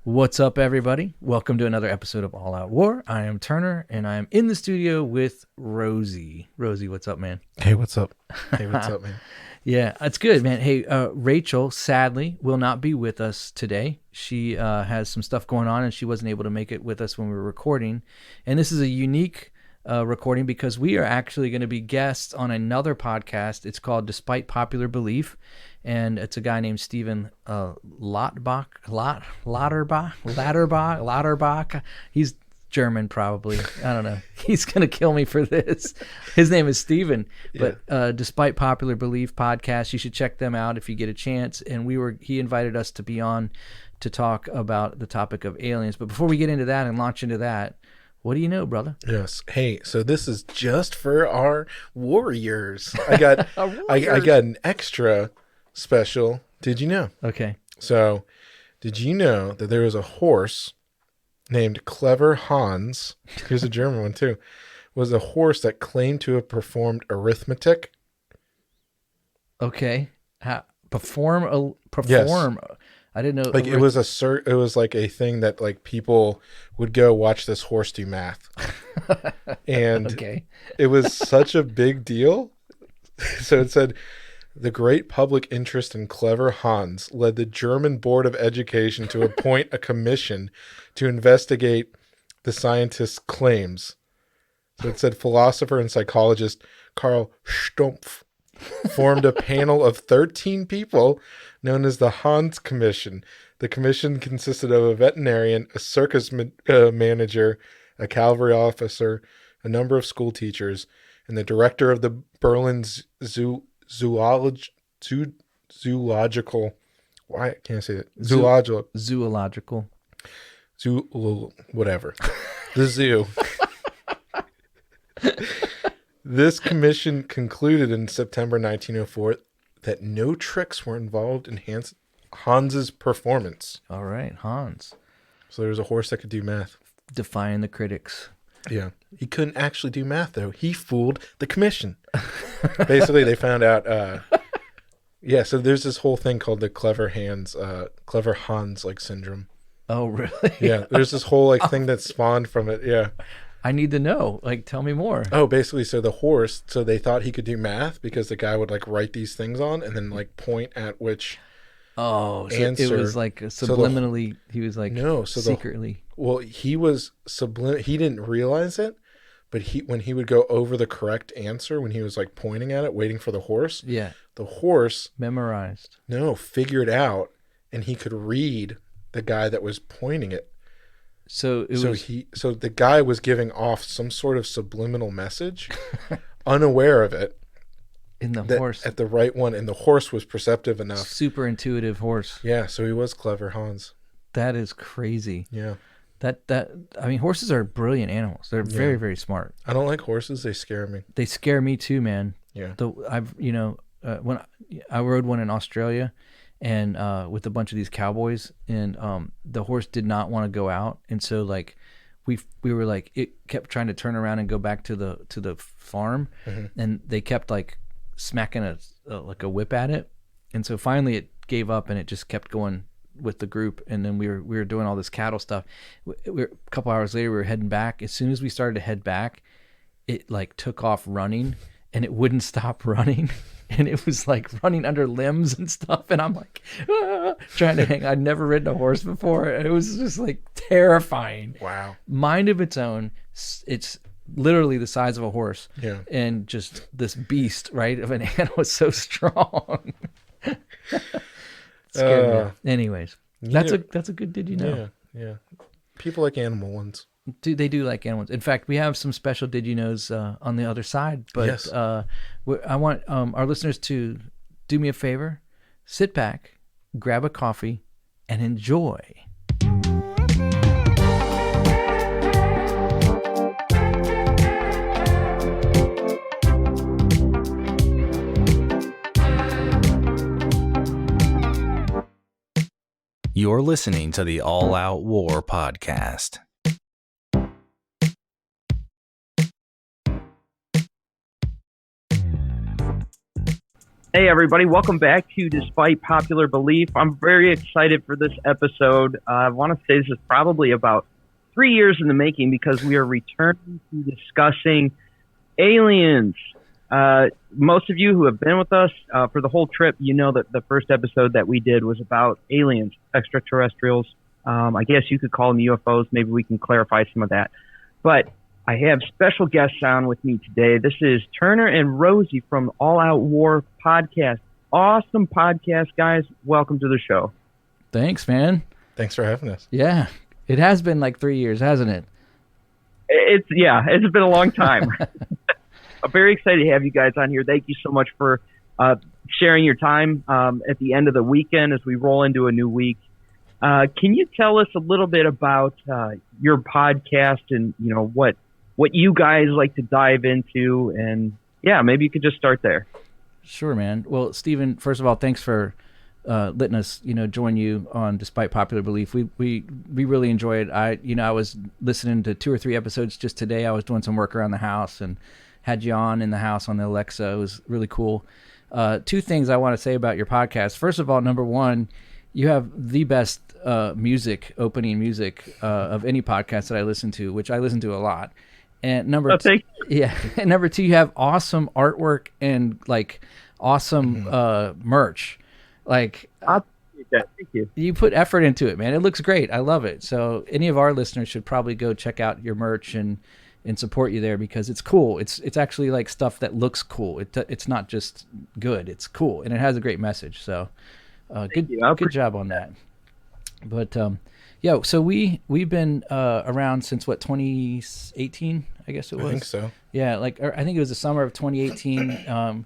What's up, everybody? Welcome to another episode of All Out War. I am Turner, and I am in the studio with Rosie. Rosie, what's up, man? Hey, what's up? Hey, what's up, man? Yeah, it's good, man. Hey, Rachel, sadly, will not be with us today. She has some stuff going on, and she wasn't able to make it with us when we were recording. And this is a unique recording because we are actually going to be guests on another podcast. It's called Despite Popular Belief, and it's a guy named Stephen Lauterbach. He's German, probably. I don't know. He's gonna kill me for this. His name is Steven. But Despite Popular Belief podcast, you should check them out if you get a chance. And he invited us to be on to talk about the topic of aliens. But before we get into that and launch into that, what do you know, brother? Yes. Hey, so this is just for our warriors. I got I got an extra special. Did you know? Okay. So, did you know that there was a horse named Clever Hans? Here's a German one too. Was a horse that claimed to have performed arithmetic. Okay. Perform. Yes. I didn't know. Like it was like a thing that like people would go watch this horse do math. And okay. It was such a big deal. So it said, the great public interest in Clever Hans led the German Board of Education to appoint a commission to investigate the scientist's claims. So it said philosopher and psychologist Karl Stumpf formed a panel of 13 people known as the Hans Commission. The commission consisted of a veterinarian, a circus manager, a cavalry officer, a number of school teachers, and the director of the Berlin zoological. Why can't I say it? Zoological. Whatever. The zoo. This commission concluded in September 1904 that no tricks were involved in Hans's performance. All right, Hans. So there was a horse that could do math. Defying the critics. Yeah. He couldn't actually do math, though. He fooled the commission. Basically, they found out... so there's this whole thing called the Clever Hans like syndrome. Oh, really? Yeah, there's this whole like thing that spawned from it. Yeah. I need to know. Like, tell me more. Oh, basically, so the horse, so they thought he could do math because the guy would like write these things on and then like point at which answer. It was like subliminally, he was like secretly. He was he didn't realize it, but when he would go over the correct answer, when he was like pointing at it, waiting for the horse. Yeah. The horse memorized. No, figured out, and he could read the guy that was pointing it. So the guy was giving off some sort of subliminal message, unaware of it. In the horse. At the right one, and the horse was perceptive enough. Super intuitive horse. Yeah, so he was Clever Hans. That is crazy. Yeah. I mean, horses are brilliant animals. They're very, very smart. I don't like horses. They scare me. They scare me too, man. Yeah. When I rode one in Australia, and with a bunch of these cowboys, and the horse did not want to go out, and so like we were like, it kept trying to turn around and go back to the farm, and they kept like smacking a whip at it, and so finally it gave up and it just kept going with the group. And then we were doing all this cattle stuff. A couple hours later we were heading back. As soon as we started to head back, it like took off running, and it wouldn't stop running. And it was like running under limbs and stuff. And I'm like, trying to hang. I'd never ridden a horse before. It was just like terrifying. Wow. Mind of its own. It's literally the size of a horse. Yeah. And just this beast, right, of an animal is so strong. Scared me. Anyways, that's a good did you know? Yeah. People like animal ones. They do like animals. In fact, we have some special did you knows on the other side. But yes. I want our listeners to do me a favor, sit back, grab a coffee, and enjoy. You're listening to the All Out War podcast. Hey, everybody. Welcome back to Despite Popular Belief. I'm very excited for this episode. I want to say this is probably about 3 years in the making because we are returning to discussing aliens. Most of you who have been with us for the whole trip, you know that the first episode that we did was about aliens, extraterrestrials. I guess you could call them UFOs. Maybe we can clarify some of that. But I have special guests on with me today. This is Turner and Rosie from All Out War podcast. Awesome podcast, guys. Welcome to the show. Thanks, man. Thanks for having us. Yeah, it has been like 3 years, hasn't it? It's been a long time. I'm very excited to have you guys on here. Thank you so much for sharing your time at the end of the weekend as we roll into a new week. Can you tell us a little bit about your podcast and what you guys like to dive into? And yeah, maybe you could just start there. Sure, man. Well, Stephen, first of all, thanks for letting us, join you on Despite Popular Belief. We really enjoy it. I was listening to 2 or 3 episodes just today. I was doing some work around the house and had you on in the house on the Alexa. It was really cool. 2 things I want to say about your podcast. First of all, number one, you have the best opening music of any podcast that I listen to, which I listen to a lot. And number and number 2, you have awesome artwork and like awesome merch. Like, Thank you. You put effort into it, man. It looks great. I love it. So any of our listeners should probably go check out your merch and support you there because it's cool. It's actually like stuff that looks cool. It's not just good. It's cool and it has a great message. So good job on that. But so we've been around since 2018, I guess it was. I think so. Yeah, I think it was the summer of 2018.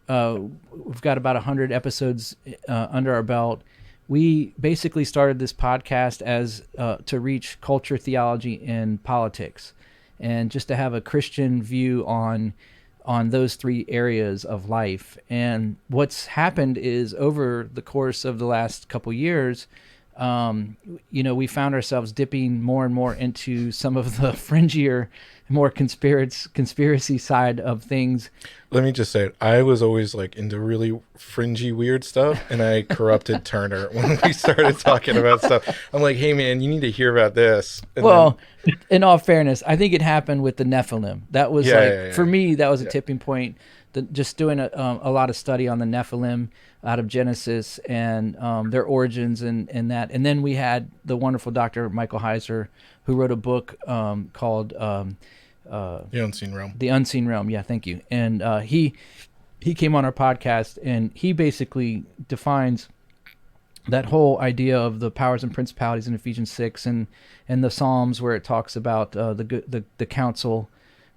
We've got about 100 episodes under our belt. We basically started this podcast as to reach culture, theology, and politics, and just to have a Christian view on those 3 areas of life. And what's happened is over the course of the last couple years, we found ourselves dipping more and more into some of the fringier, more conspiracy side of things. Let me just say it. I was always like into really fringy, weird stuff, and I corrupted Turner when we started talking about stuff. I'm like, hey, man, you need to hear about this. And in all fairness, I think it happened with the Nephilim. That was for me, that was a tipping point. Just doing a lot of study on the Nephilim out of Genesis and their origins and that. And then we had the wonderful Dr. Michael Heiser, who wrote a book called The Unseen Realm. The Unseen Realm, yeah, thank you. And he came on our podcast, and he basically defines that whole idea of the powers and principalities in Ephesians 6 and the Psalms where it talks about the council,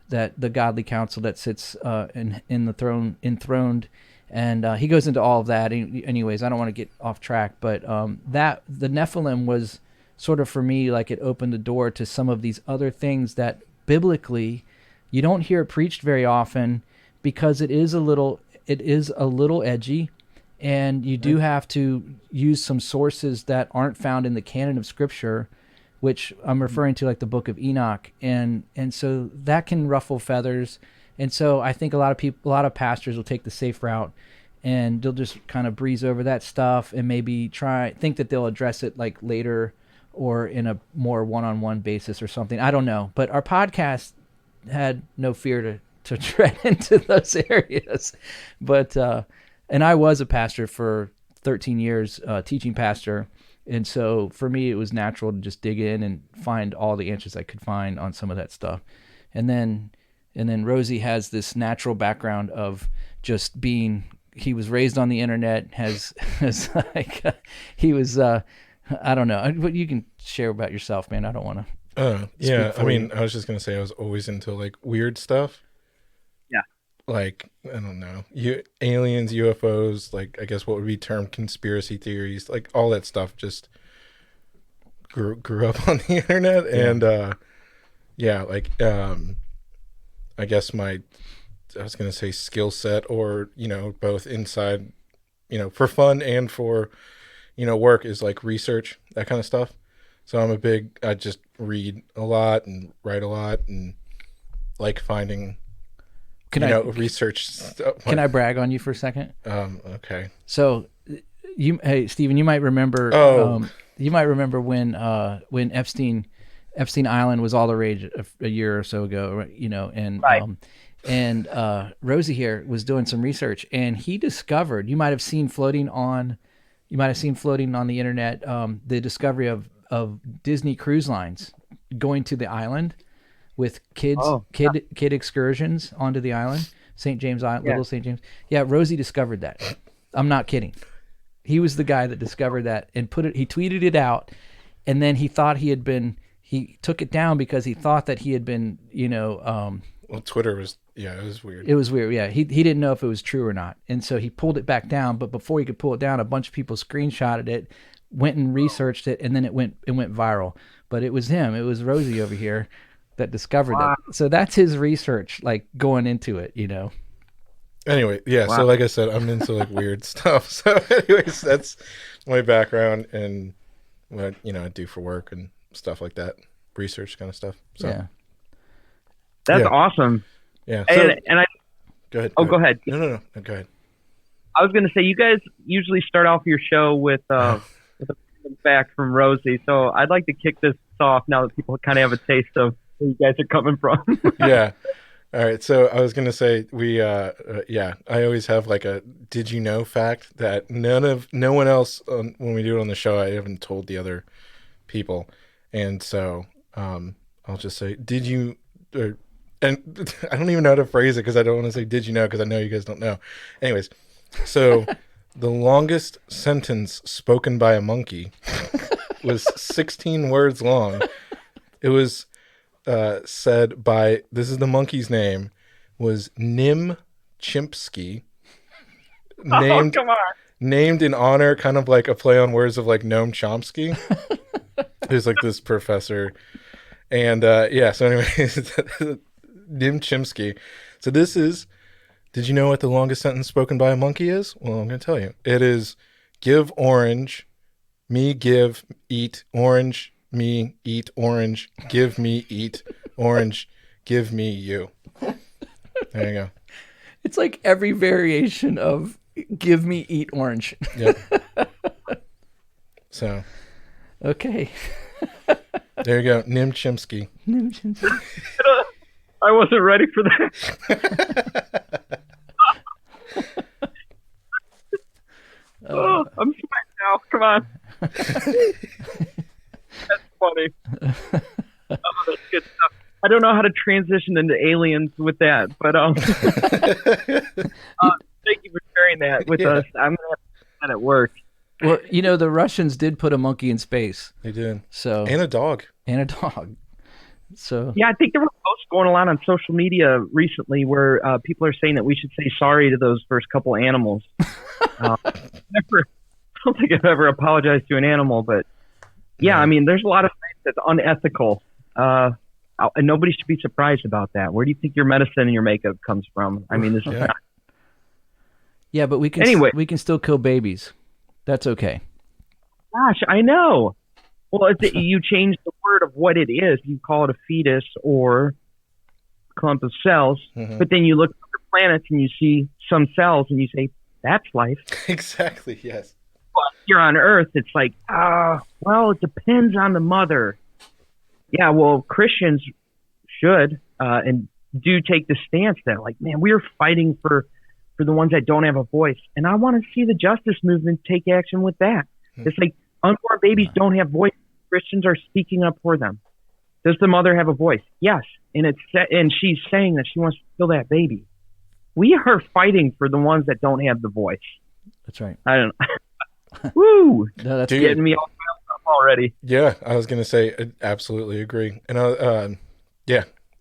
that the godly council that sits in the throne, enthroned. And he goes into all of that. Anyways, I don't want to get off track, but that the Nephilim was sort of, for me, like it opened the door to some of these other things that biblically you don't hear it preached very often because it is a little edgy, and you do have to use some sources that aren't found in the canon of Scripture, which I'm referring to, like the Book of Enoch, and so that can ruffle feathers. And so I think a lot of pastors will take the safe route, and they'll just kind of breeze over that stuff and maybe think that they'll address it like later or in a more one-on-one basis or something. I don't know. But our podcast had no fear to tread into those areas. But and I was a pastor for 13 years, teaching pastor. And so for me, it was natural to just dig in and find all the answers I could find on some of that stuff. And then Rosie has this natural background of just being, he was raised on the internet, has like, he was, I don't know, but you can share about yourself, man. I don't want to. Yeah. I mean, I was just going to say I was always into like weird stuff. Yeah. Like, I don't know, aliens, UFOs, like I guess what would be termed conspiracy theories, like all that stuff just grew up on the internet. And I guess I was going to say skill set, or, both inside, for fun and for, work, is like research, that kind of stuff. So I just read a lot and write a lot and like finding Can I research stuff. can I brag on you for a second? Okay. So, hey Steven, you might remember. Oh. You might remember when Epstein Island was all the rage a year or so ago, right? And Right. Rosie here was doing some research, and he discovered. You might have seen floating on the internet the discovery of Disney Cruise Lines going to the island with kid excursions onto the island, St. James Island, Little St. James. Yeah, Rosie discovered that. I'm not kidding. He was the guy that discovered that and he tweeted it out, and then he thought he took it down because he thought that he had been, Well, Twitter was, it was weird. It was weird. Yeah. He didn't know if it was true or not. And so he pulled it back down, but before he could pull it down, a bunch of people screenshotted it, went and researched it, and then it went viral. But it was him. It was Rosie over here that discovered it. So that's his research, like going into it, Anyway, yeah. Wow. So like I said, I'm into like weird stuff. So anyways, that's my background and what I do for work and stuff like that, research kind of stuff. So yeah, that's awesome. Yeah. So, and I go ahead. Go ahead. No. Go ahead. I was going to say, you guys usually start off your show with a fact from Rosie, so I'd like to kick this off now that people kind of have a taste of where you guys are coming from. Yeah. All right. So I was going to say I always have like a did you know fact that no one else when we do it on the show, I haven't told the other people. And so I'll just say, did you, and I don't even know how to phrase it because I don't want to say, did you know? Because I know you guys don't know. Anyways, so the longest sentence spoken by a monkey was 16 words long. It was said by, this is the monkey's name, was Nim Chimpsky. Named, come on. Named in honor, kind of like a play on words of like Noam Chomsky. Who's like this professor. And so anyways, Nim Chimpsky. So this is, did you know what the longest sentence spoken by a monkey is? Well, I'm going to tell you. It is, give orange, me give, eat orange, me eat orange, give me eat orange, give me you. There you go. It's like every variation of give me eat orange. Yep. So. Okay. There you go. Nim Chimpsky. Nim Chimpsky. I wasn't ready for that. I'm sweating now. Come on. That's funny. That's good stuff. I don't know how to transition into aliens with that, but thank you for sharing that with us. I'm going to have to do that at work. Well, the Russians did put a monkey in space. They did. So and a dog. So yeah, I think there were posts going on social media recently where people are saying that we should say sorry to those first couple animals. I don't think I've ever apologized to an animal, but yeah, I mean, there's a lot of things that's unethical, and nobody should be surprised about that. Where do you think your medicine and your makeup comes from? I mean, this is not. Yeah, but we can still kill babies. That's okay. Gosh, I know. Well, you change the word of what it is. You call it a fetus or a clump of cells, but then you look at the planets and you see some cells and you say, that's life. Exactly, yes. But here on Earth, it's like, well, it depends on the mother. Yeah, well, Christians should and do take the stance that, like, man, we're fighting for the ones that don't have a voice. And I want to see the justice movement take action with that. It's like unborn babies don't have voice. Christians are speaking up for them. Does the mother have a voice? Yes. And she's saying that she wants to kill that baby. We are fighting for the ones that don't have the voice. That's right. I don't know. Woo! No, that's getting me all up already. Yeah, I was gonna say, I absolutely agree. And that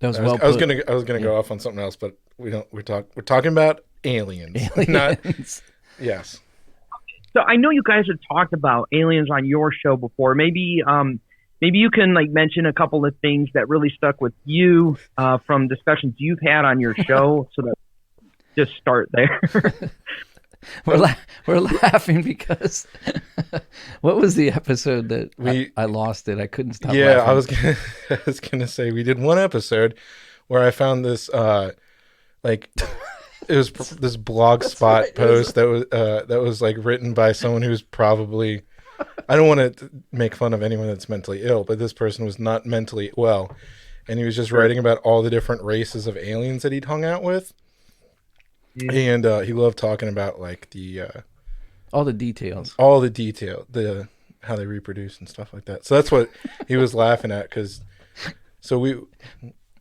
was well put. I was gonna go off on something else, but we don't. We're talking about aliens. Not yes. So I know you guys have talked about aliens on your show before. Maybe you can like mention a couple of things that really stuck with you from discussions you've had on your show. So that just start there. We're laughing because what was the episode that I lost it? I couldn't stop. Yeah, laughing. I was gonna say we did one episode where I found this like it was this blog spot post that was like written by someone who's probably, I don't want to make fun of anyone that's mentally ill, but this person was not mentally well, and he was just writing about all the different races of aliens that he'd hung out with. And he loved talking about like all the details, the how they reproduce and stuff like that. So that's what he was laughing at.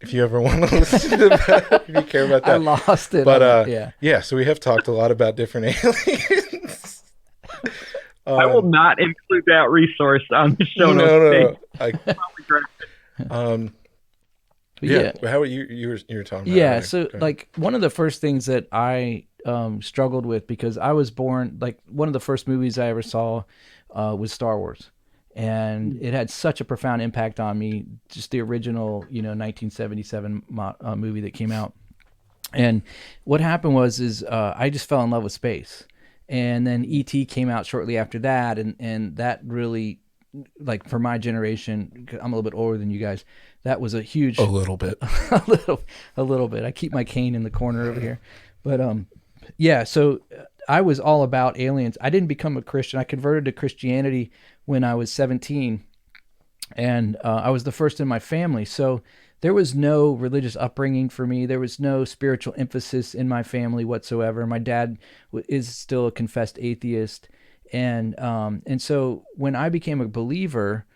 If you ever want to listen to that, if you care about that, I lost it. But yeah. So we have talked a lot about different aliens. I will not include that resource on the show notes. No. Yeah. How about you? You were talking about. Yeah. So like one of the first things that I struggled with, because I was born, like one of the first movies I ever saw was Star Wars, and it had such a profound impact on me. Just the original, 1977 movie that came out. And what happened was I just fell in love with space, and then E.T. came out shortly after that, and that really, like for my generation, I'm a little bit older than you guys. That was a huge, a little bit. a little bit. I keep my cane in the corner over here, but yeah. So I was all about aliens. I didn't become a Christian. I converted to Christianity when I was 17, and I was the first in my family. So there was no religious upbringing for me. There was no spiritual emphasis in my family whatsoever. My dad is still a confessed atheist, and so when I became a believer,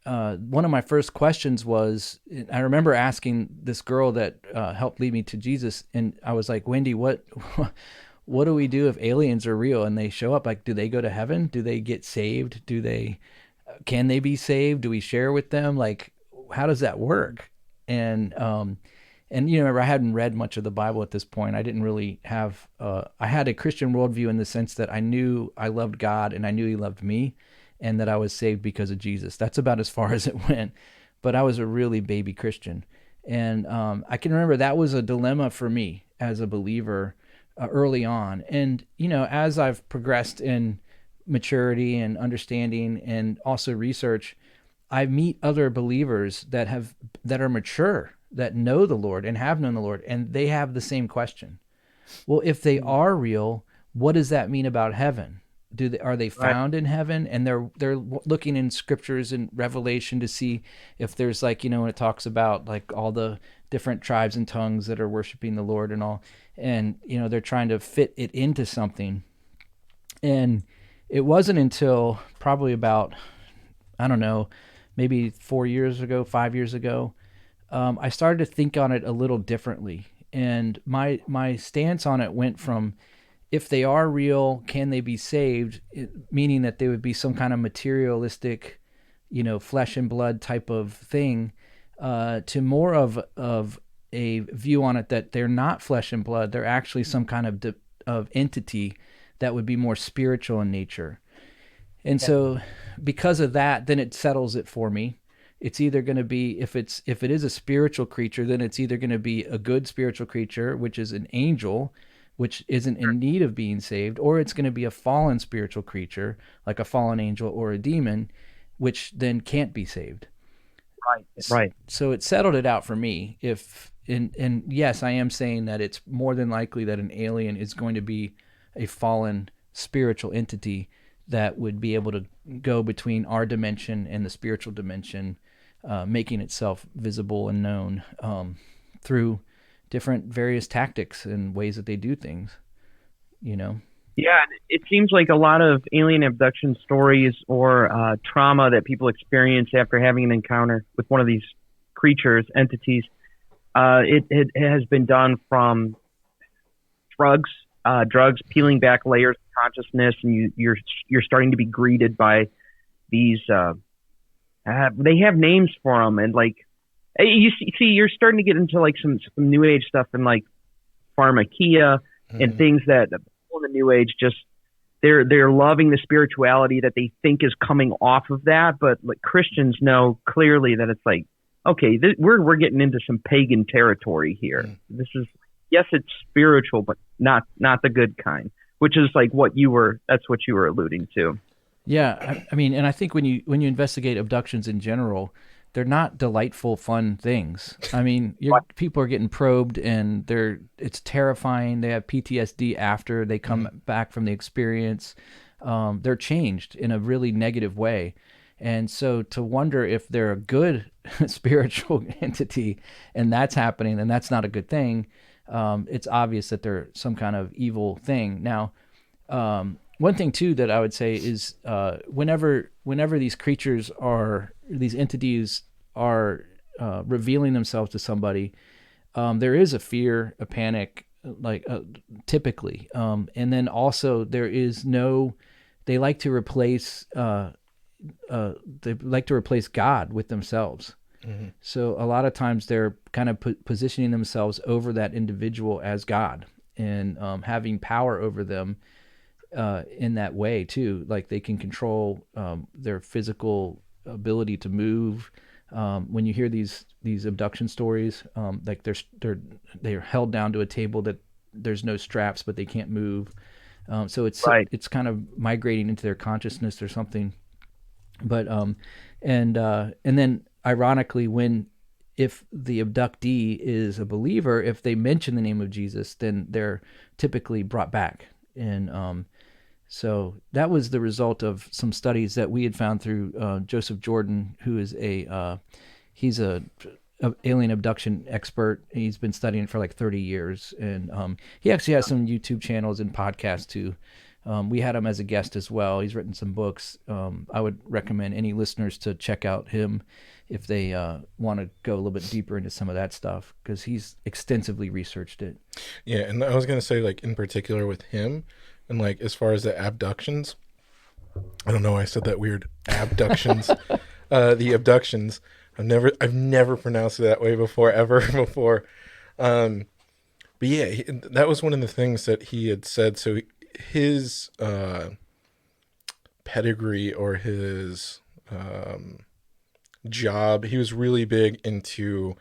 one of my first questions was, I remember asking this girl that helped lead me to Jesus, and I was like, Wendy, what do we do if aliens are real and they show up? Like, do they go to heaven? Do they get saved? Can they be saved? Do we share with them? Like, how does that work? And remember, I hadn't read much of the Bible at this point. I didn't really have, I had a Christian worldview in the sense that I knew I loved God and I knew he loved me, and that I was saved because of Jesus. That's about as far as it went. But I was a really baby Christian. And I can remember that was a dilemma for me as a believer early on. And, as I've progressed in maturity and understanding and also research, I meet other believers that are mature, that know the Lord and have known the Lord, and they have the same question. Well, if they are real, what does that mean about heaven? Are they found in heaven? And they're looking in scriptures and Revelation to see if there's when it talks about like all the different tribes and tongues that are worshiping the Lord and all, and they're trying to fit it into something. And it wasn't until probably about, I don't know, maybe 5 years ago, I started to think on it a little differently. And my stance on it went from, if they are real, can they be saved? Meaning that they would be some kind of materialistic, flesh and blood type of thing, to more of a view on it that they're not flesh and blood. They're actually some kind of entity that would be more spiritual in nature. And so because of that, then it settles it for me. It's either going to be, if it is a spiritual creature, then it's either going to be a good spiritual creature, which is an angel, which isn't in need of being saved, or it's going to be a fallen spiritual creature, like a fallen angel or a demon, which then can't be saved. Right. So it settled it out for me. And yes, I am saying that it's more than likely that an alien is going to be a fallen spiritual entity that would be able to go between our dimension and the spiritual dimension, making itself visible and known through different various tactics and ways that they do things, Yeah, it seems like a lot of alien abduction stories or trauma that people experience after having an encounter with one of these creatures, entities, it has been done from drugs, peeling back layers of consciousness, and you're starting to be greeted by these. They have names for them, and like you see, you're starting to get into like some new age stuff and like pharmakia and things that people in the new age just they're loving the spirituality that they think is coming off of that, but like Christians know clearly that it's like, okay, we're getting into some pagan territory here. This is, yes, it's spiritual, but not the good kind, which is like that's what you were alluding to. Yeah, I mean, and I think when you investigate abductions in general, they're not delightful, fun things. I mean, people are getting probed, and it's terrifying. They have PTSD after they come back from the experience. They're changed in a really negative way. And so to wonder if they're a good spiritual entity and that's happening, and that's not a good thing, it's obvious that they're some kind of evil thing. Now, one thing too that I would say is whenever these creatures these entities are revealing themselves to somebody, there is a fear, a panic, like typically, and then also they like to replace God with themselves. Mm-hmm. So a lot of times they're kind of positioning themselves over that individual as God, and having power over them in that way too. Like they can control their physical ability to move. When you hear these abduction stories, like they're held down to a table that there's no straps, but they can't move. So it's kind of migrating into their consciousness or something. But and then ironically, if the abductee is a believer, if they mention the name of Jesus, then they're typically brought back. And so that was the result of some studies that we had found through Joseph Jordan, who is he's a alien abduction expert. He's been studying for like 30 years, and he actually has some YouTube channels and podcasts too. We had him as a guest as well. He's written some books. I would recommend any listeners to check out him if they want to go a little bit deeper into some of that stuff, because he's extensively researched it. Yeah, and I was going to say, like, in particular with him, and like as far as the abductions, I don't know why I said that weird, abductions. The abductions, I've never pronounced it that way before. But yeah, that was one of the things that he had said. So his pedigree or his job, he was really big into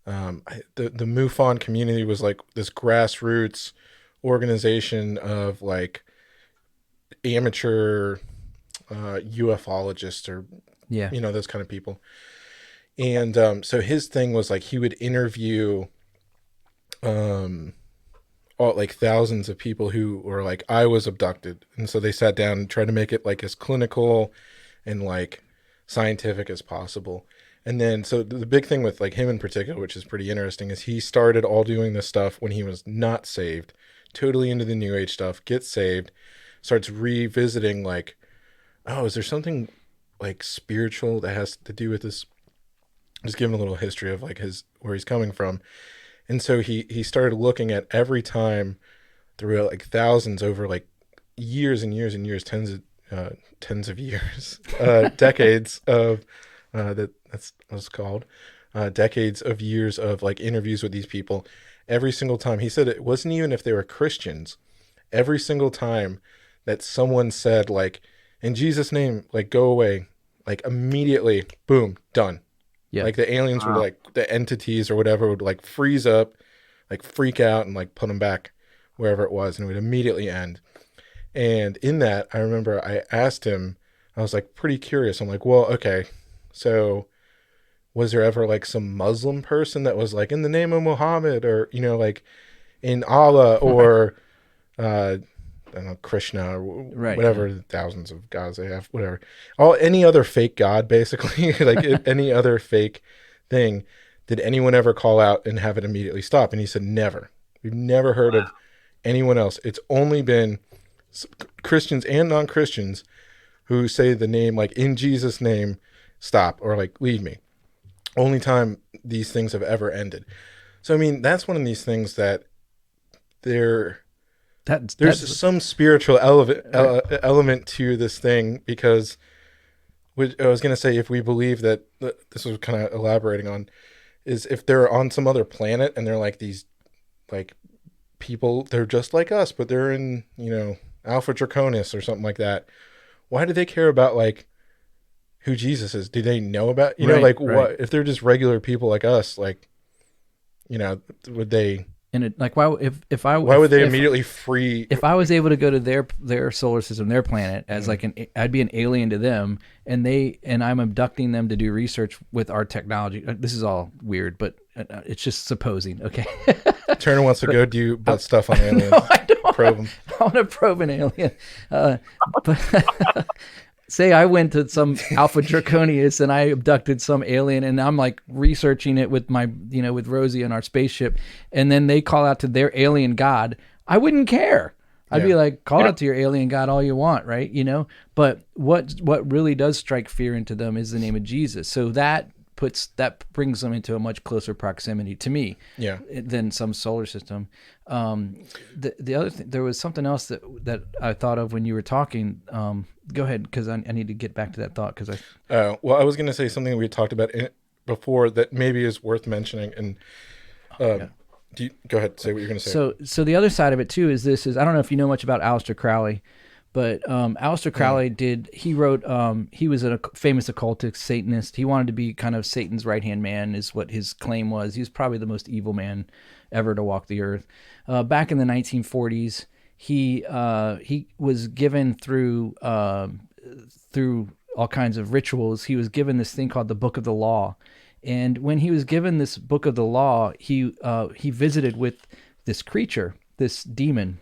the MUFON community. Was like this grassroots organization of like amateur ufologists, or those kind of people. And so his thing was like he would interview like thousands of people who were like, I was abducted. And so they sat down and tried to make it like as clinical and like scientific as possible. And then, so the big thing with like him in particular, which is pretty interesting, is he started all doing this stuff when he was not saved, totally into the New Age stuff, gets saved, starts revisiting like, oh, is there something like spiritual that has to do with this? Just giving a little history of like where he's coming from. And so he started looking at every time throughout like thousands over like years and years and years, tens of years, decades of that's what it's called, decades of years of like interviews with these people. Every single time, he said it wasn't even if they were Christians. Every single time that someone said like, in Jesus' name, like go away, like immediately, boom, done. Yeah. Like the aliens would like, the entities or whatever would like freeze up, like freak out and like put them back wherever it was, and it would immediately end. And in that, I remember I asked him, I was like pretty curious. I'm like, well, okay, so was there ever like some Muslim person that was like in the name of Muhammad, or, like in Allah, or I don't know, Krishna, or whatever, thousands of gods they have, whatever. Any other fake god, basically, like any other fake thing. Did anyone ever call out and have it immediately stop? And he said, never. We've never heard of anyone else. It's only been Christians and non-Christians who say the name, like in Jesus' name, stop, or like leave me. Only time these things have ever ended. So, I mean, that's one of these things that there's some spiritual element to this thing, because I was going to say, if we believe that, this was kind of elaborating on, is if they're on some other planet and they're like these like people, they're just like us, but they're in, Alpha Draconis or something like that. Why do they care about like who Jesus is? Do they know about, what if they're just regular people like us, like, would they? And it, like, why Why would they immediately free? if I was able to go to their solar system, their planet, as like I'd be an alien to them, and I'm abducting them to do research with our technology. This is all weird, but it's just supposing. Okay. Turner wants to go do butt stuff on aliens. No, I don't. Probe them. I want to probe an alien. But say I went to some Alpha Draconius and I abducted some alien, and I'm like researching it with my, with Rosie on our spaceship, and then they call out to their alien god. I wouldn't care. I'd be like, call out to your alien god all you want, right? But what really does strike fear into them is the name of Jesus. So that brings them into a much closer proximity to me, than some solar system. The other thing, there was something else that I thought of when you were talking. Go ahead, because I need to get back to that thought. Well, I was going to say something we talked about before that maybe is worth mentioning. And go ahead, say what you're going to say. So the other side of it too is I don't know if you know much about Aleister Crowley. But Aleister Crowley he was a famous occultist, Satanist. He wanted to be kind of Satan's right-hand man is what his claim was. He was probably the most evil man ever to walk the earth. Back in the 1940s, he was given through all kinds of rituals. He was given this thing called the Book of the Law. And when he was given this Book of the Law, he visited with this creature, this demon.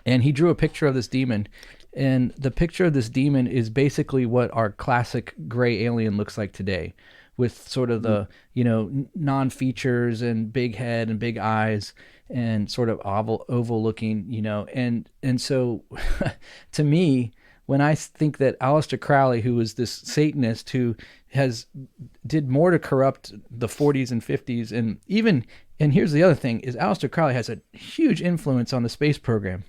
And he drew a picture of this demon, and the picture of this demon is basically what our classic gray alien looks like today, with sort of the non-features and big head and big eyes and sort of oval looking, and so to me, when I think that Aleister Crowley, who was this Satanist who did more to corrupt the 40s and 50s, and here's the other thing is Aleister Crowley has a huge influence on the space program.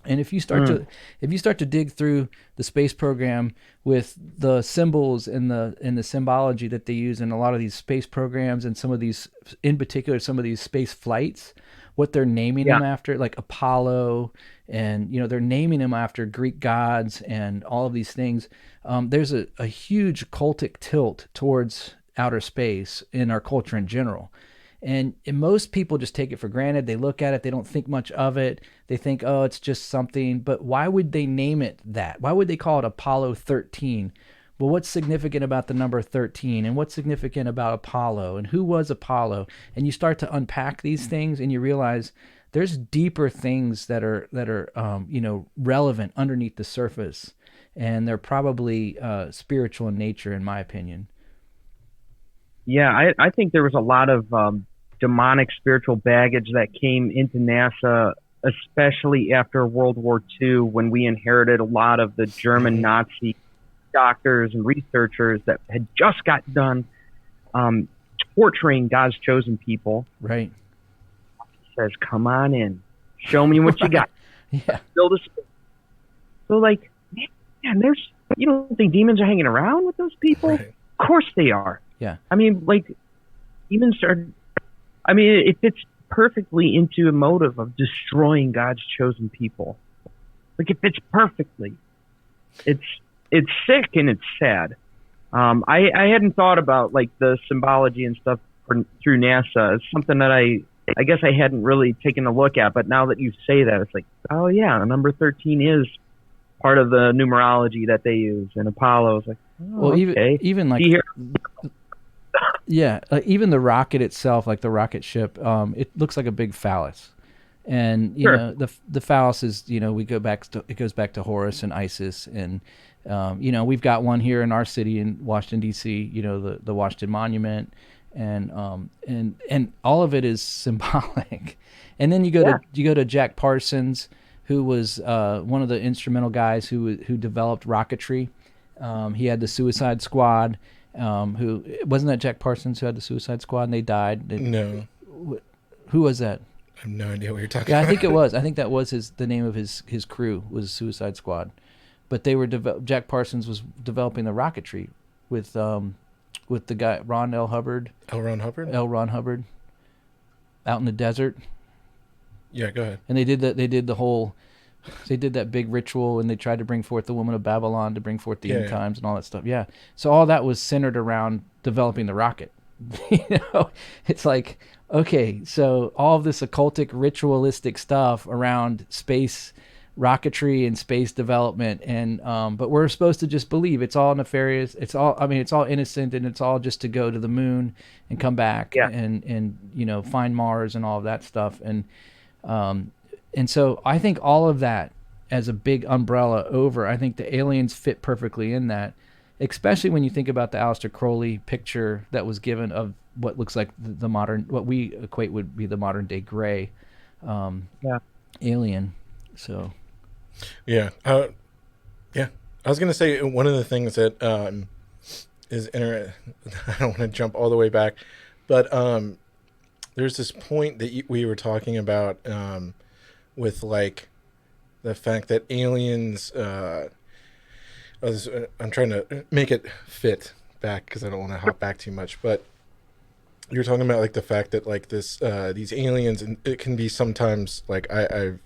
And if you start to dig through the space program with the symbols and the symbology that they use in a lot of these space programs, and some of these, in particular, some of these space flights, what they're naming them after, like Apollo, and they're naming them after Greek gods and all of these things. There's a huge cultic tilt towards outer space in our culture in general. And most people just take it for granted. They look at it. They don't think much of it. They think, oh, it's just something. But why would they name it that? Why would they call it Apollo 13? Well, what's significant about the number 13? And what's significant about Apollo? And who was Apollo? And you start to unpack these things, and you realize there's deeper things that are relevant underneath the surface. And they're probably spiritual in nature, in my opinion. Yeah, I think there was a lot of demonic spiritual baggage that came into NASA, especially after World War II, when we inherited a lot of the German Nazi doctors and researchers that had just got done torturing God's chosen people. Right. He says, come on in. Show me what you got. Yeah. Build a space. So, like, man, you don't think demons are hanging around with those people? Right. Of course they are. Yeah. I mean, like, it fits perfectly into a motive of destroying God's chosen people. Like, it fits perfectly. It's sick and it's sad. I hadn't thought about, like, the symbology and stuff through NASA. It's something that I guess I hadn't really taken a look at, but now that you say that, it's like, oh yeah, number 13 is part of the numerology that they use, and Apollo is like, oh, well, okay. even like, yeah, even the rocket itself, like the rocket ship, it looks like a big phallus, and the phallus is, it goes back to Horus and Isis, and we've got one here in our city in Washington D.C. The Washington Monument, and all of it is symbolic. And then you go to Jack Parsons, who was one of the instrumental guys who developed rocketry. He had the Suicide Squad. Who wasn't that Jack Parsons who had the Suicide Squad and they died? No. Who was that? I have no idea what you're talking about. Yeah, I think it was. I think that was the name of his crew was Suicide Squad. But they were Jack Parsons was developing the rocketry with the guy L. Ron Hubbard. L. Ron Hubbard, out in the desert. Yeah, go ahead. And they did that big ritual, and they tried to bring forth the woman of Babylon to bring forth the end times and all that stuff. Yeah. So all that was centered around developing the rocket. It's like, okay, so all of this occultic ritualistic stuff around space rocketry and space development, and but we're supposed to just believe it's all nefarious, it's all, I mean, it's all innocent, and it's all just to go to the moon and come back, Yeah. and find Mars and all of that stuff. Um and so I think all of that as a big umbrella over, I think the aliens fit perfectly in that, especially when you think about the Aleister Crowley picture that was given of what looks like the modern, what we equate would be the modern day gray Yeah. alien. So Yeah. Yeah. I was going to say one of the things that I don't want to jump all the way back, but there's this point that we were talking about with like the fact that aliens. I'm trying to make it fit back because I don't want to hop back too much, but you're talking about like the fact that like these aliens, and it can be sometimes like I've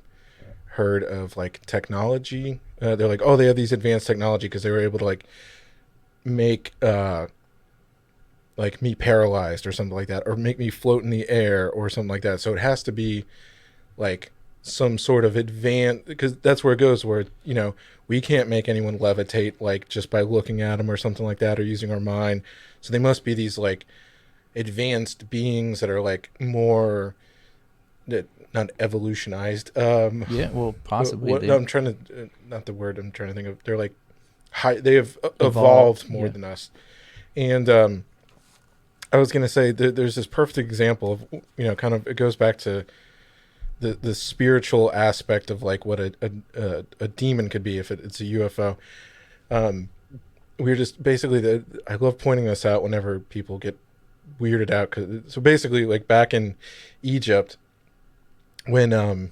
heard of like technology. They're like, oh, they have these advanced technology because they were able to like make like me paralyzed or something like that, or make me float in the air or something like that. So it has to be like some sort of advanced, because that's where it goes, where we can't make anyone levitate like just by looking at them or something like that, or using our mind. So they must be these like advanced beings that are like more not evolutionized. yeah, well, possibly no, I'm trying to not the word I'm trying to think of. They're like high. They have evolved more than us. And I was gonna say there's this perfect example of kind of, it goes back to the spiritual aspect of like what a demon could be if it's a UFO. We're just basically I love pointing this out whenever people get weirded out. So basically, like back in Egypt, when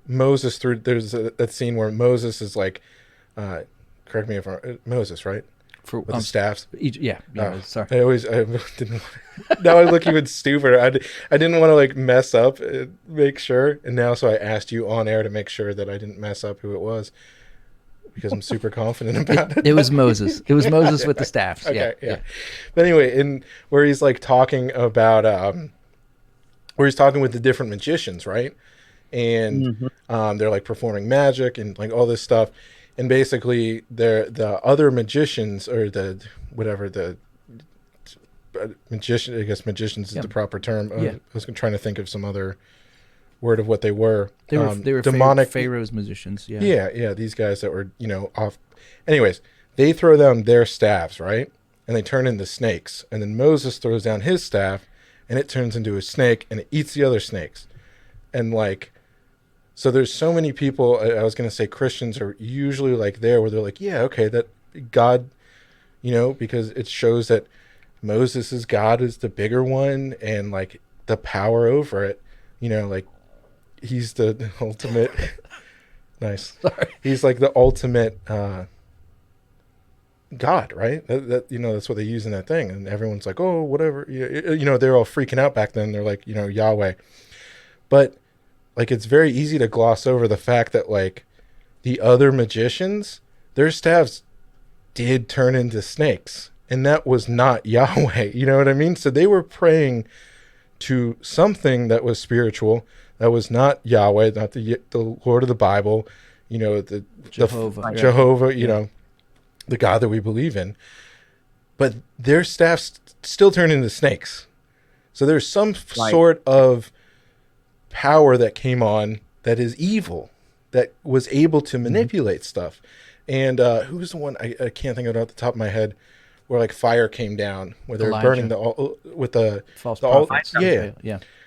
Moses there's that scene where Moses is like, correct me if I'm Moses, right? With the staffs. Yeah. Sorry. I didn't. Now I look even stupider. I didn't want to like mess up, make sure, and now so I asked you on air to make sure that I didn't mess up who it was, because I'm super confident about it. It was Moses. It was Moses with the staffs. Okay, Yeah. But anyway, where he's like talking about where he's talking with the different magicians, right? And they're like performing magic and like all this stuff. And basically, the other magicians, or the magician, I guess magicians is the proper term. I was trying to think of some other word of what they were. They were demonic Pharaoh's musicians. Yeah. Yeah. These guys that were off. Anyways, they throw down their staffs, right, and they turn into snakes. And then Moses throws down his staff, and it turns into a snake, and it eats the other snakes. And like, so there's so many people, I was going to say Christians are usually like there where they're like, yeah, okay, that God, because it shows that Moses' God is the bigger one, and like the power over it, like he's the ultimate, nice. Sorry. He's like the ultimate God, right? That's what they use in that thing. And everyone's like, oh, whatever. They're all freaking out back then. They're like, Yahweh. But like, it's very easy to gloss over the fact that like the other magicians, their staffs did turn into snakes, and that was not Yahweh. You know what I mean? So they were praying to something that was spiritual, that was not Yahweh, not the Lord of the Bible, the Jehovah, the God that we believe in. But their staffs still turn into snakes. So there's some sort of power that came on that is evil, that was able to manipulate stuff. And who's the one, I can't think of it off the top of my head, where like fire came down, where they're burning with the false prophets.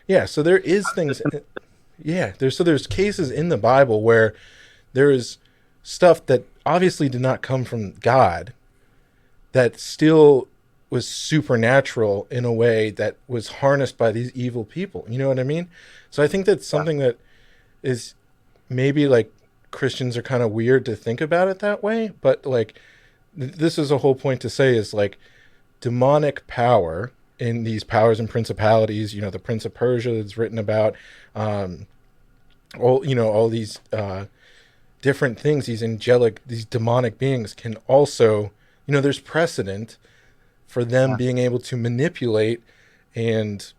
Yeah. So there is things. There's cases in the Bible where there is stuff that obviously did not come from God, that still was supernatural in a way that was harnessed by these evil people. You know what I mean? So I think that's something that is maybe like Christians are kind of weird to think about it that way, but like this is a whole point to say is like demonic power in these powers and principalities, the Prince of Persia that's written about, all these different things, these demonic beings can also, there's precedent for them being able to manipulate and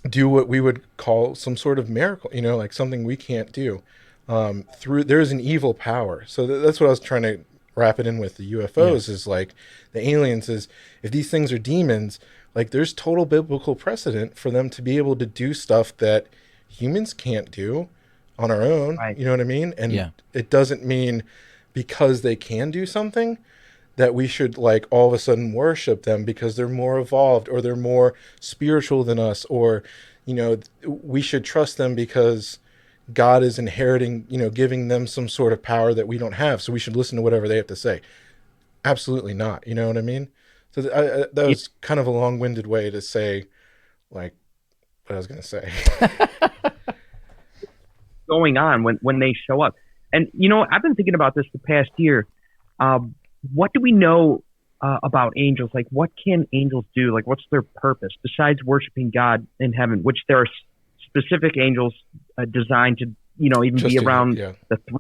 do what we would call some sort of miracle, like something we can't do. There's an evil power. So that's what I was trying to wrap it in with the UFOs is like the aliens is if these things are demons, like there's total biblical precedent for them to be able to do stuff that humans can't do on our own. Right. You know what I mean? And it doesn't mean because they can do something that we should like all of a sudden worship them because they're more evolved or they're more spiritual than us, or, we should trust them because God is inheriting, giving them some sort of power that we don't have. So we should listen to whatever they have to say. Absolutely not. You know what I mean? So that was kind of a long-winded way to say like what I was going to say. Going on when they show up. And, I've been thinking about this the past year. What do we know about angels? Like, what can angels do? Like, what's their purpose besides worshiping God in heaven, which there are specific angels designed to, even just be around the three.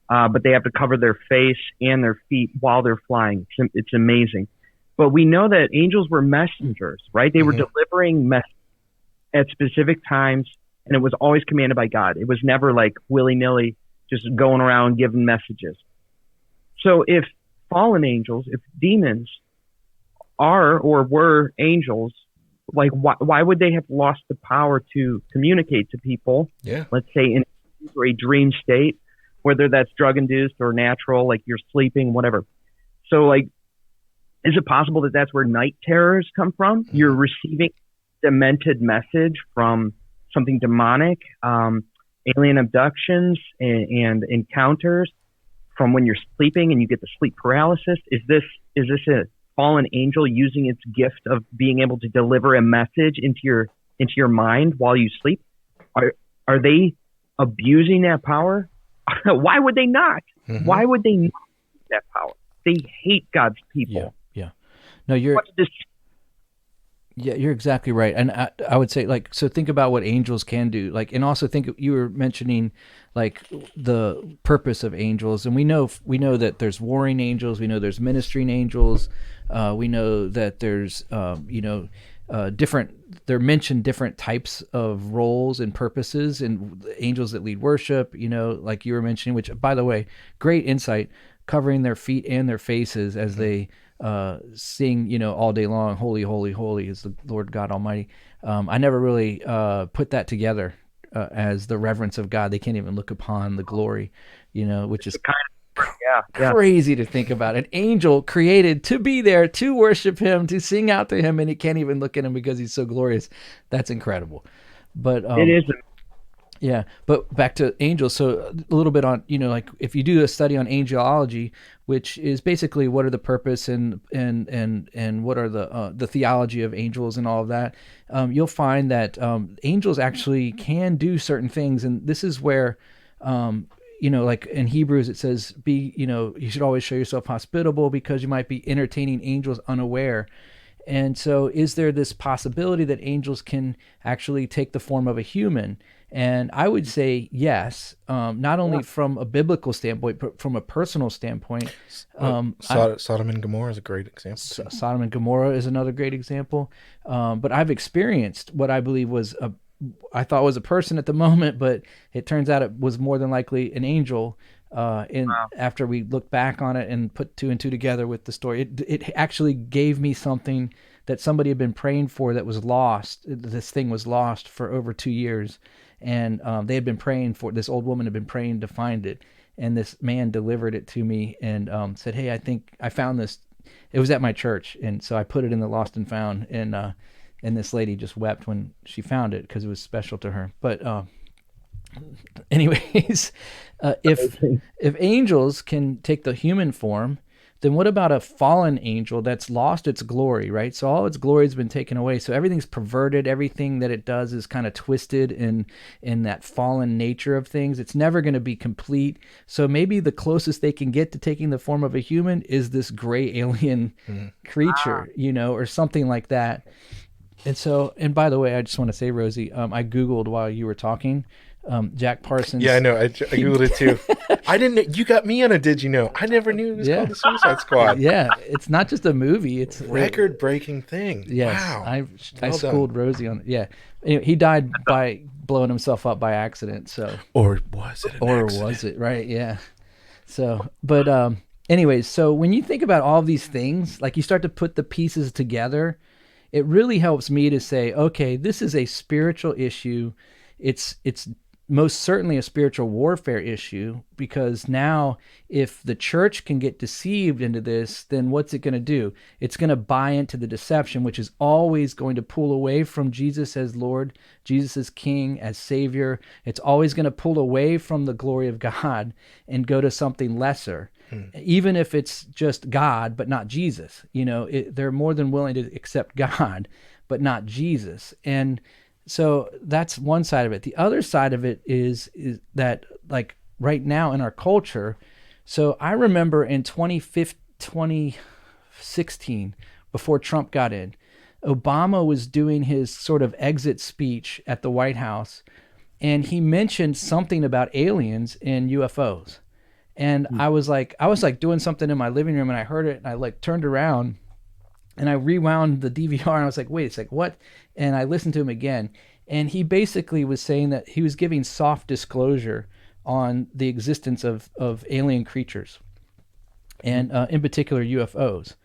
But they have to cover their face and their feet while they're flying. It's amazing. But we know that angels were messengers, right? They were delivering messages at specific times, and it was always commanded by God. It was never like willy-nilly just going around giving messages. So if fallen angels, if demons are or were angels, like why would they have lost the power to communicate to people? Yeah. Let's say in a dream state, whether that's drug induced or natural, like you're sleeping, whatever. So like, is it possible that that's where night terrors come from? You're receiving demented message from something demonic, alien abductions and encounters from when you're sleeping and you get the sleep paralysis. Is this a fallen angel using its gift of being able to deliver a message into your mind while you sleep? Are they abusing that power? Why would they not? Why would they not use that power? They hate God's people. Yeah. No, you're exactly right. And I would say, like, so think about what angels can do. Like, and also think you were mentioning like the purpose of angels. And we know that there's warring angels. We know there's ministering angels. We know that there's, they're mentioned different types of roles and purposes, and angels that lead worship, like you were mentioning, which, by the way, great insight, covering their feet and their faces as they sing, all day long, holy, holy, holy is the Lord God Almighty. I never really put that together as the reverence of God. They can't even look upon the glory, which is crazy to think about. An angel created to be there, to worship him, to sing out to him, and he can't even look at him because he's so glorious. That's incredible. But it is. Yeah, but back to angels. So a little bit on, like if you do a study on angelology, which is basically what are the purpose and what are the theology of angels and all of that, you'll find that angels actually can do certain things, and this is where like in Hebrews it says, you should always show yourself hospitable because you might be entertaining angels unaware. And so is there this possibility that angels can actually take the form of a human? And I would say yes, not only from a biblical standpoint, but from a personal standpoint. Sodom and Gomorrah is a great example. Sodom and Gomorrah is another great example. But I've experienced what I believe I thought was a person at the moment, but it turns out it was more than likely an angel. After we looked back on it and put two and two together with the story, it actually gave me something that somebody had been praying for that was lost. This thing was lost for over 2 years. And they had been praying for, this old woman had been praying to find it. And this man delivered it to me and said, hey, I think I found this. It was at my church. And so I put it in the lost and found. And this lady just wept when she found it because it was special to her. But anyways, if angels can take the human form, then what about a fallen angel that's lost its glory, right? So all its glory has been taken away. So everything's perverted. Everything that it does is kind of twisted in that fallen nature of things. It's never going to be complete. So maybe the closest they can get to taking the form of a human is this gray alien creature, or something like that. And so, and by the way, I just want to say, Rosie, I Googled while you were talking Jack Parsons. Yeah, I know. I googled it too. I didn't know. You got me on a did you know? I never knew it was called the Suicide Squad. Yeah, it's not just a movie. It's Record-breaking thing. Yes, Wow. I Well schooled done. Rosie on it. Yeah, anyway, he died by blowing himself up by accident. So, Or was it? was it right? Yeah. So, but anyways, so when you think about all these things, like you start to put the pieces together, it really helps me to say, okay, this is a spiritual issue. It's most certainly a spiritual warfare issue, because now if the church can get deceived into this, then what's it going to do? It's going to buy into the deception, which is always going to pull away from Jesus as Lord, Jesus as King, as Savior. It's always going to pull away from the glory of God and go to something lesser. Even if it's just God, but not Jesus. They're more than willing to accept God, but not Jesus. And so that's one side of it. The other side of it is that, like, right now in our culture, so I remember in 2016, before Trump got in, Obama was doing his sort of exit speech at the White House, and he mentioned something about aliens and UFOs. And I was like doing something in my living room, and I heard it, and I like turned around and I rewound the DVR, and I was like, wait, it's like, what? And I listened to him again, and he basically was saying that he was giving soft disclosure on the existence of alien creatures, and in particular UFOs.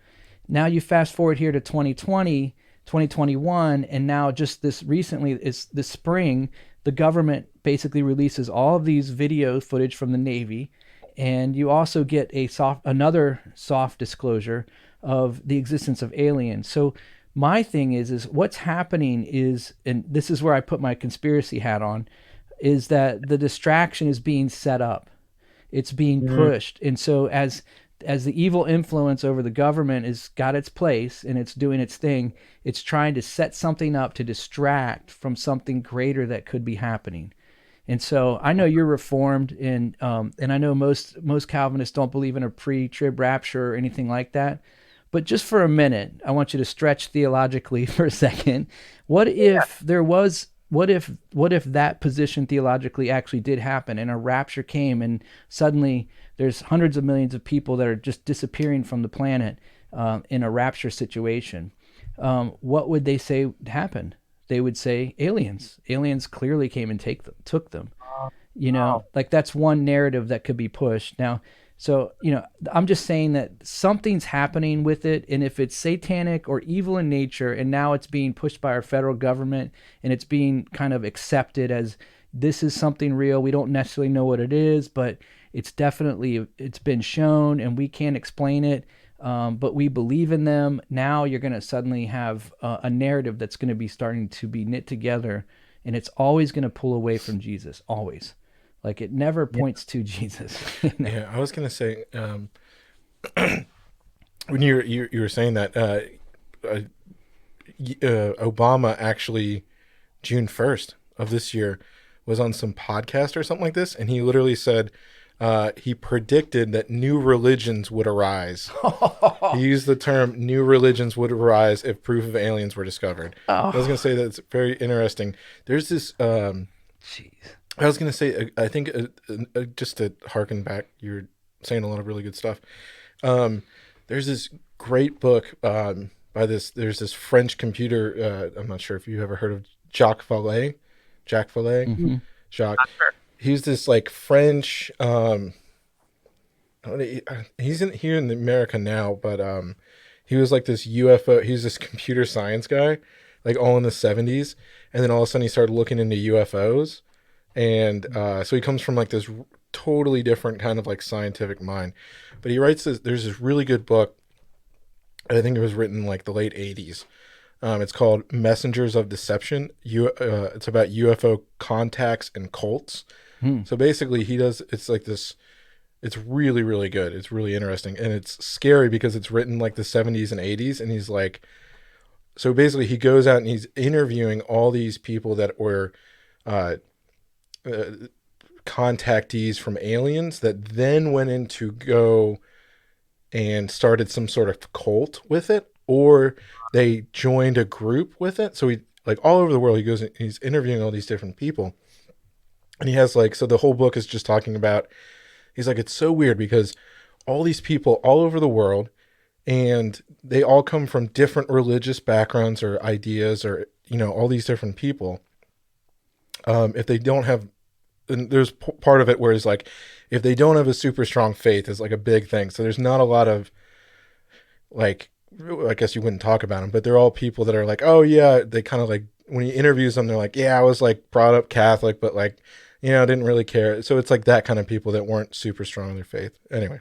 Now you fast forward here to 2020, 2021, and now just this recently, is this spring, the government basically releases all of these video footage from the Navy, and you also get another soft disclosure of the existence of aliens. So my thing is what's happening is, and this is where I put my conspiracy hat on, is that the distraction is being set up. It's being pushed. And so as the evil influence over the government has got its place and it's doing its thing, it's trying to set something up to distract from something greater that could be happening. And so I know you're Reformed, and I know most Calvinists don't believe in a pre-trib rapture or anything like that. But just for a minute, I want you to stretch theologically for a second. What if there was? What if that position theologically actually did happen, and a rapture came, and suddenly there's hundreds of millions of people that are just disappearing from the planet in a rapture situation? What would they say happened? They would say aliens. Aliens clearly came and took them. Like that's one narrative that could be pushed. Now, so, I'm just saying that something's happening with it. And if it's satanic or evil in nature, and now it's being pushed by our federal government, and it's being kind of accepted as this is something real. We don't necessarily know what it is, but it's been shown and we can't explain it. But we believe in them. Now you're going to suddenly have a narrative that's going to be starting to be knit together, and it's always going to pull away from Jesus, always. Like it never points to Jesus. Yeah, I was going to say, when you were saying that, Obama actually, June 1st of this year, was on some podcast or something like this, and he literally said, he predicted that new religions would arise. He used the term "new religions would arise if proof of aliens were discovered." I was going to say that's very interesting. There's this. Jeez. I was going to say, I think, just to harken back, you're saying a lot of really good stuff. There's this great book there's this French computer. I'm not sure if you ever heard of Jacques Vallée. Jacques Vallée. Mm-hmm. Jacques. He's this like French. He's here in America now, but he was like this UFO. He's this computer science guy, like all in the 70s, and then all of a sudden he started looking into UFOs, and so he comes from like this totally different kind of like scientific mind. But he writes this. There's this really good book. I think it was written in like the late 80s. It's called Messengers of Deception. It's about UFO contacts and cults. So basically it's like this, it's really, really good. It's really interesting. And it's scary because it's written like the 70s and 80s. And he's like, so basically he goes out and he's interviewing all these people that were contactees from aliens that then went in to go and started some sort of cult with it, or they joined a group with it. So he, like all over the world, he goes and he's interviewing all these different people. And he has like, so the whole book is just talking about, he's like, it's so weird because all these people all over the world, and they all come from different religious backgrounds or ideas, or, you know, all these different people. If they don't have, and there's part of it where it's like, if they don't have a super strong faith is like a big thing. So there's not a lot of like, I guess you wouldn't talk about them, but they're all people that are like, oh yeah, they kind of like, when he interviews them, they're like, yeah, I was like brought up Catholic, but like, you know, I didn't really care. So it's like that kind of people that weren't super strong in their faith. Anyway,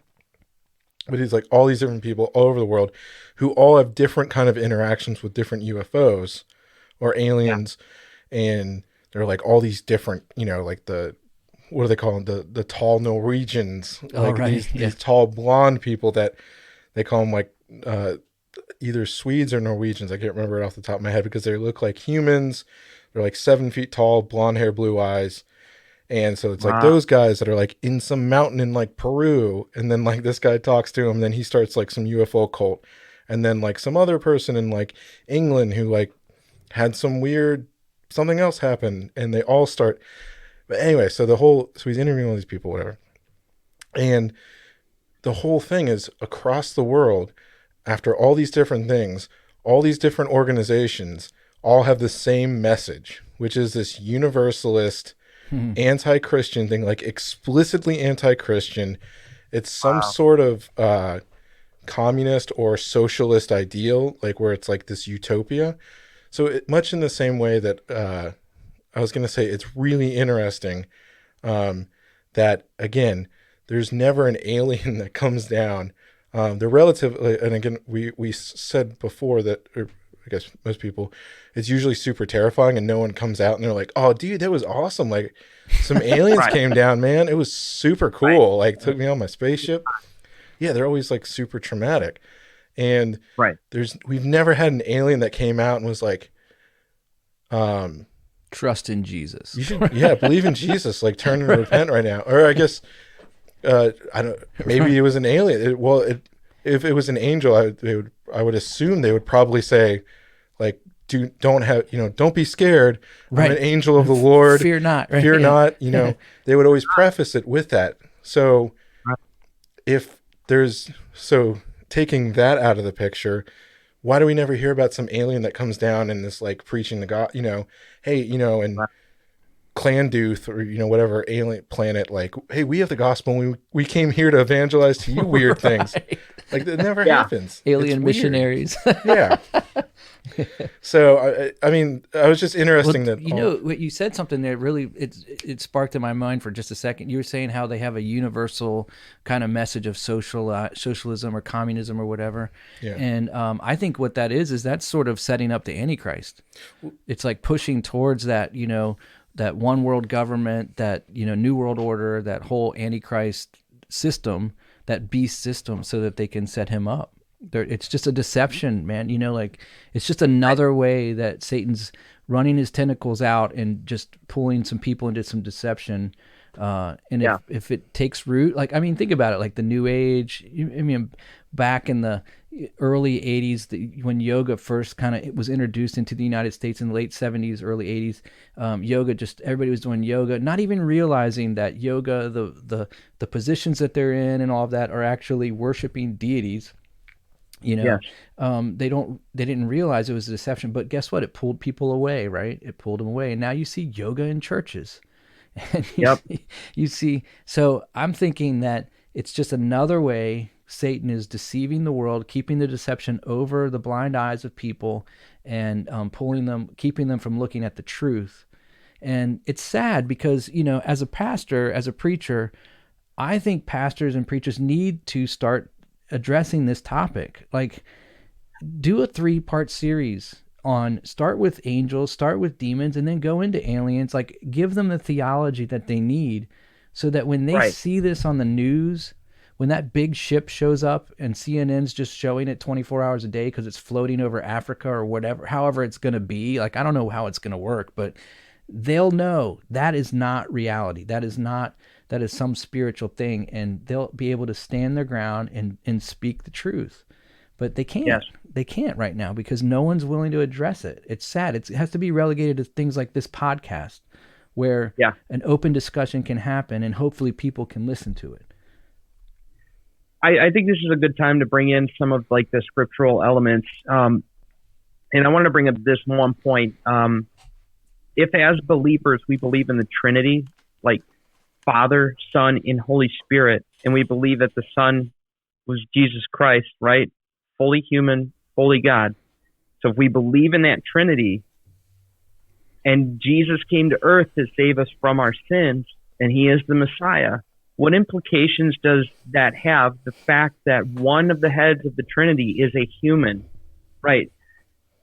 but he's like all these different people all over the world who all have different kind of interactions with different UFOs or aliens. Yeah. And they're like all these different, you know, like what do they call them? The tall Norwegians, like these tall blonde people that they call them like, either Swedes or Norwegians. I can't remember it off the top of my head because they look like humans. They're like 7 feet tall, blonde hair, blue eyes. And so it's like those guys that are like in some mountain in like Peru. And then like this guy talks to him, and then he starts like some UFO cult. And then like some other person in like England who like had some weird, something else happen. And they all start. But anyway, so he's interviewing all these people, whatever. And the whole thing is across the world, after all these different things, all these different organizations all have the same message, which is this universalist, anti-Christian thing, like explicitly anti-Christian. It's some sort of communist or socialist ideal, like where it's like this utopia. So much in the same way that I was going to say, it's really interesting that, again, there's never an alien that comes down. They're relatively, and again, we said before that, or I guess most people, it's usually super terrifying, and no one comes out and they're like, "Oh, dude, that was awesome! Like, some aliens came down, man. It was super cool. Like, took me on my spaceship." Yeah, they're always like super traumatic, and we've never had an alien that came out and was like, trust in Jesus. You should, believe in Jesus. Like, turn and repent right now. Or I guess. I don't. Maybe it was an alien. If it was an angel, I would assume they would probably say, like, don't be scared. I'm an angel of the Lord. Fear not. Right? Fear not. You know, they would always preface it with that. So, taking that out of the picture, why do we never hear about some alien that comes down and is like preaching the God? You know, hey, you know, and. Clanduth or, you know, whatever alien planet, like, hey, we have the gospel and we came here to evangelize to you weird things. Like, that never happens. Alien missionaries. Yeah. So I mean, I was just interesting that you said something there really it sparked in my mind for just a second. You were saying how they have a universal kind of message of socialism or communism or whatever. Yeah. And I think what that is that's sort of setting up the Antichrist. It's like pushing towards that, you know, that one world government, that, you know, new world order, that whole Antichrist system, that beast system, so that they can set him up. It's just a deception, man. You know, like, it's just another way that Satan's running his tentacles out and just pulling some people into some deception. If it takes root, like, I mean, think about it, like the New Age. I mean, back in the early 80s, when yoga first kind of was introduced into the United States in the late 70s, early 80s, yoga, just everybody was doing yoga, not even realizing that yoga, the positions that they're in and all of that are actually worshiping deities. You know, they didn't realize it was a deception, but guess what? It pulled people away, right? It pulled them away. And now you see yoga in churches. And you see, so I'm thinking that it's just another way Satan is deceiving the world, keeping the deception over the blind eyes of people, and keeping them from looking at the truth. And it's sad because, you know, as a pastor, as a preacher, I think pastors and preachers need to start addressing this topic. Like, do a 3-part series start with angels, start with demons, and then go into aliens. Like, give them the theology that they need, so that when they see this on the news, when that big ship shows up and CNN's just showing it 24 hours a day because it's floating over Africa or whatever, however it's going to be, like, I don't know how it's going to work, but they'll know that is not reality. That is some spiritual thing, and they'll be able to stand their ground and speak the truth. But they can't. Yes. They can't right now because no one's willing to address it. It's sad. It has to be relegated to things like this podcast, where Yeah. an open discussion can happen and hopefully people can listen to it. I think this is a good time to bring in some of like the scriptural elements. And I wanted to bring up this one point. If as believers we believe in the Trinity, like Father, Son, and Holy Spirit, and we believe that the Son was Jesus Christ, right? Fully human, fully God. So if we believe in that Trinity and Jesus came to earth to save us from our sins and he is the Messiah, what implications does that have? The fact that one of the heads of the Trinity is a human, right?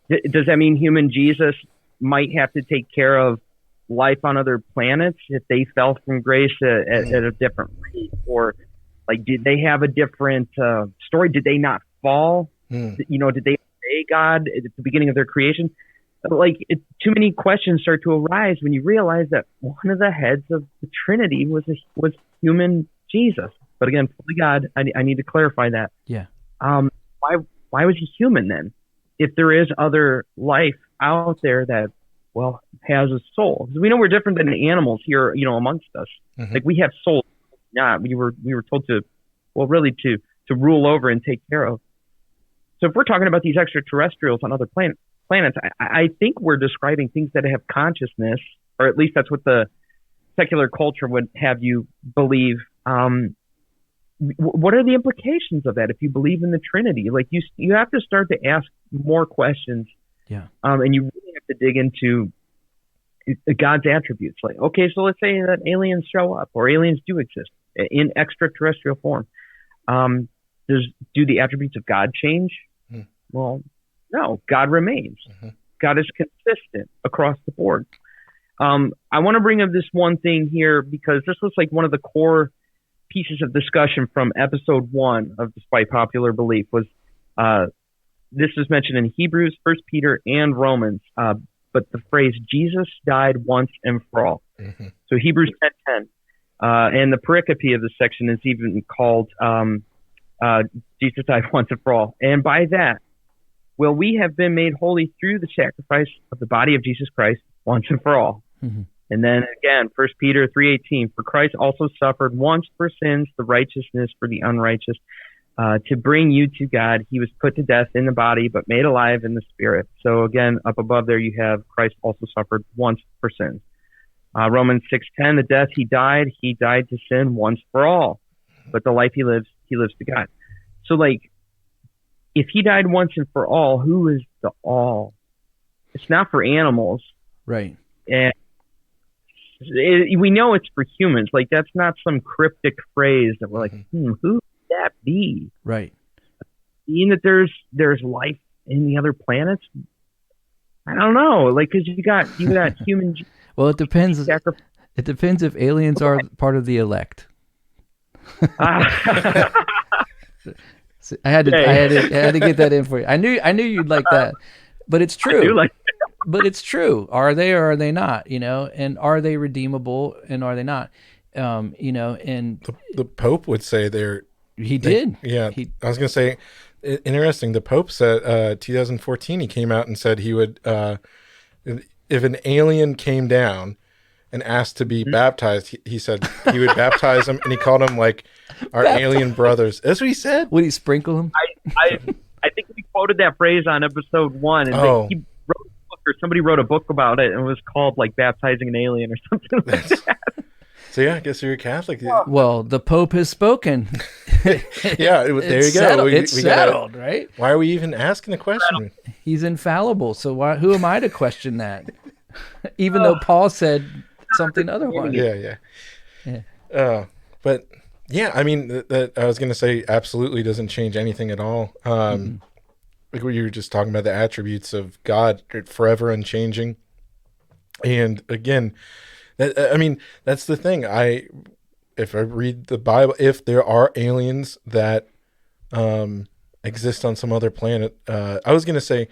Does that mean human Jesus might have to take care of life on other planets if they fell from grace at a different rate? Or like, did they have a different story? Did they not fall? Did they obey God at the beginning of their creation? Like, too many questions start to arise when you realize that one of the heads of the Trinity was human Jesus. But again, fully God. I need to clarify that. Yeah. Why was he human then? If there is other life out there that has a soul, because we know we're different than the animals here, amongst us. Mm-hmm. Like we have souls. Not we were told to rule over and take care of. So if we're talking about these extraterrestrials on other planets, I think we're describing things that have consciousness, or at least that's what the secular culture would have you believe. What are the implications of that if you believe in the Trinity? Like you have to start to ask more questions. Yeah. And you really have to dig into God's attributes. Like, okay, so let's say that aliens show up or aliens do exist in extraterrestrial form. Do the attributes of God change? Well, no, God remains. God is consistent across the board. I want to bring up this one thing here because this was like one of the core pieces of discussion from episode 1 of Despite Popular Belief was this is mentioned in Hebrews, 1 Peter, and Romans, but the phrase Jesus died once and for all. So Hebrews 10:10, and the pericope of this section is even called Jesus died once and for all. And by that, will we have been made holy through the sacrifice of the body of Jesus Christ once and for all. And then again, 1 Peter 3:18, for Christ also suffered once for sins, the righteousness for the unrighteous, to bring you to God. He was put to death in the body, but made alive in the spirit. So again, up above there, you have Christ also suffered once for sins. Romans 6:10, the death he died to sin once for all, but the life he lives to God. So like, if he died once and for all, who is the all? It's not for animals. Right. And we know it's for humans. Like, that's not some cryptic phrase that we're like, who would that be? Right. Being that there's life in the other planets? I don't know. Like, because you got human. Well, it depends. It depends if aliens are part of the elect. So I had to get that in for you. I knew you'd like that, but it's true. I do like But it's true. Are they or are they not? And are they redeemable and are they not? And the Pope would say they're. He did. Yeah, I was going to say, interesting. The Pope said 2014 he came out and said he would, if an alien came down and asked to be baptized, he said he would baptize them, and he called them like our alien brothers. That's what he said. Would he sprinkle them? I think we quoted that phrase on episode 1, and he wrote a book, or somebody wrote a book about it, and it was called like baptizing an alien or something like that. So yeah, I guess you're a Catholic. Well, the Pope has spoken. Yeah, there you go. It's settled, right? Why are we even asking the question? He's infallible, so who am I to question that? Even though Paul said something otherwise. Yeah. But yeah, I mean, that I was going to say absolutely doesn't change anything at all. Like what you were just talking about, the attributes of God, forever unchanging. And again, that's the thing. If I read the Bible, if there are aliens that exist on some other planet, I was going to say,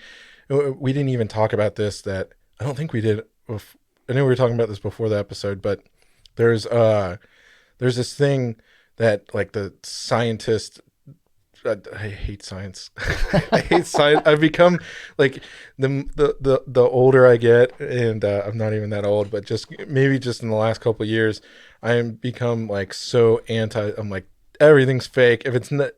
we didn't even talk about this, that I don't think we did. I know we were talking about this before the episode, but there's this thing that like the scientists I hate science. I hate science. I've become like the older I get, and I'm not even that old, but just maybe just in the last couple of years, I am become like so anti. I'm like everything's fake. If it's not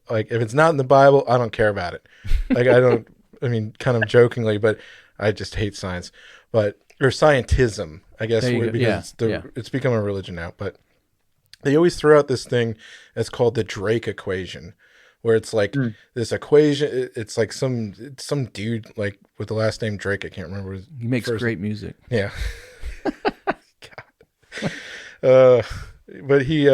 in the Bible, I don't care about it. Like I don't. I mean, kind of jokingly, but I just hate science. But or scientism, I guess, There you go. because Yeah, it's become a religion now. But they always throw out this thing that's called the Drake equation, where it's like this equation. It's like some dude like with the last name Drake. I can't remember. he makes great music. Yeah. But he,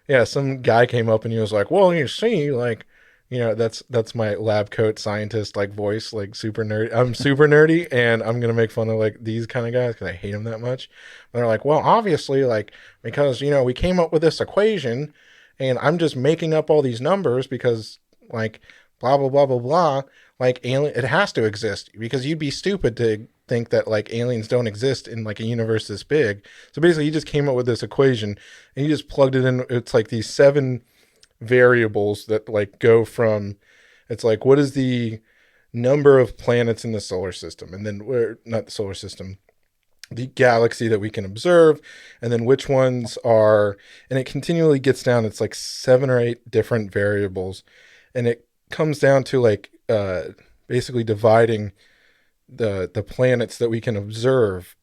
yeah, some guy came up and he was like, well, you see, like, you know, that's my lab coat scientist like voice, like super nerdy. I'm super nerdy, and I'm gonna make fun of like these kind of guys because I hate them that much. And they're like, well, obviously, like because you know we came up with this equation, and I'm just making up all these numbers because like blah blah blah blah blah. Like alien, it has to exist because you'd be stupid to think that like aliens don't exist in like a universe this big. So basically, he just came up with this equation, and he just plugged it in. It's like these 7 variables that like go from, it's like what is the number of planets in the solar system, and then we're not the solar system, the galaxy that we can observe, and then which ones are, and it continually gets down. It's like 7 or 8 different variables, and it comes down to like basically dividing the planets that we can observe,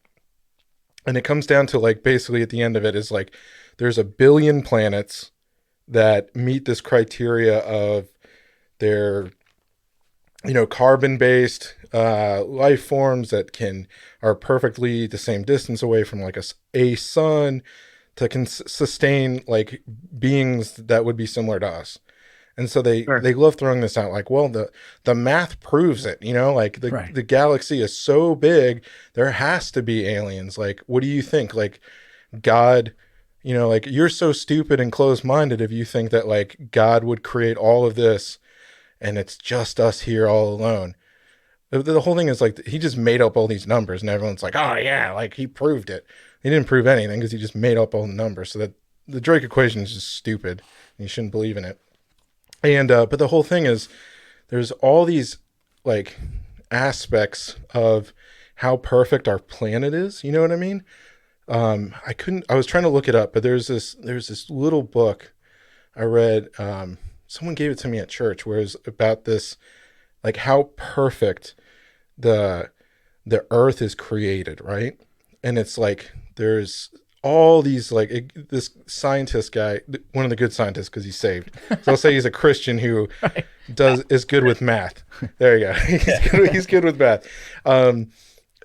and it comes down to like basically at the end of it is like there's 1 billion planets that meet this criteria of their, you know, carbon-based life forms that are perfectly the same distance away from like a sun to sustain like beings that would be similar to us. And so they love throwing this out like, well, the math proves it, you know, like the galaxy is so big, there has to be aliens. Like, what do you think? Like God, you know, like you're so stupid and closed-minded if you think that like God would create all of this and it's just us here all alone. The whole thing is like he just made up all these numbers and everyone's like, oh yeah, like he proved it. He didn't prove anything because he just made up all the numbers. So that the Drake equation is just stupid and you shouldn't believe in it. And but the whole thing is there's all these like aspects of how perfect our planet is. You know what I mean? I was trying to look it up, but there's this little book I read. Someone gave it to me at church where it's about this, like how perfect the earth is created. Right. And it's like, there's all these, like this scientist guy, one of the good scientists, cause he's saved. So I'll say he's a Christian who is good with math. There you go. He's good with math.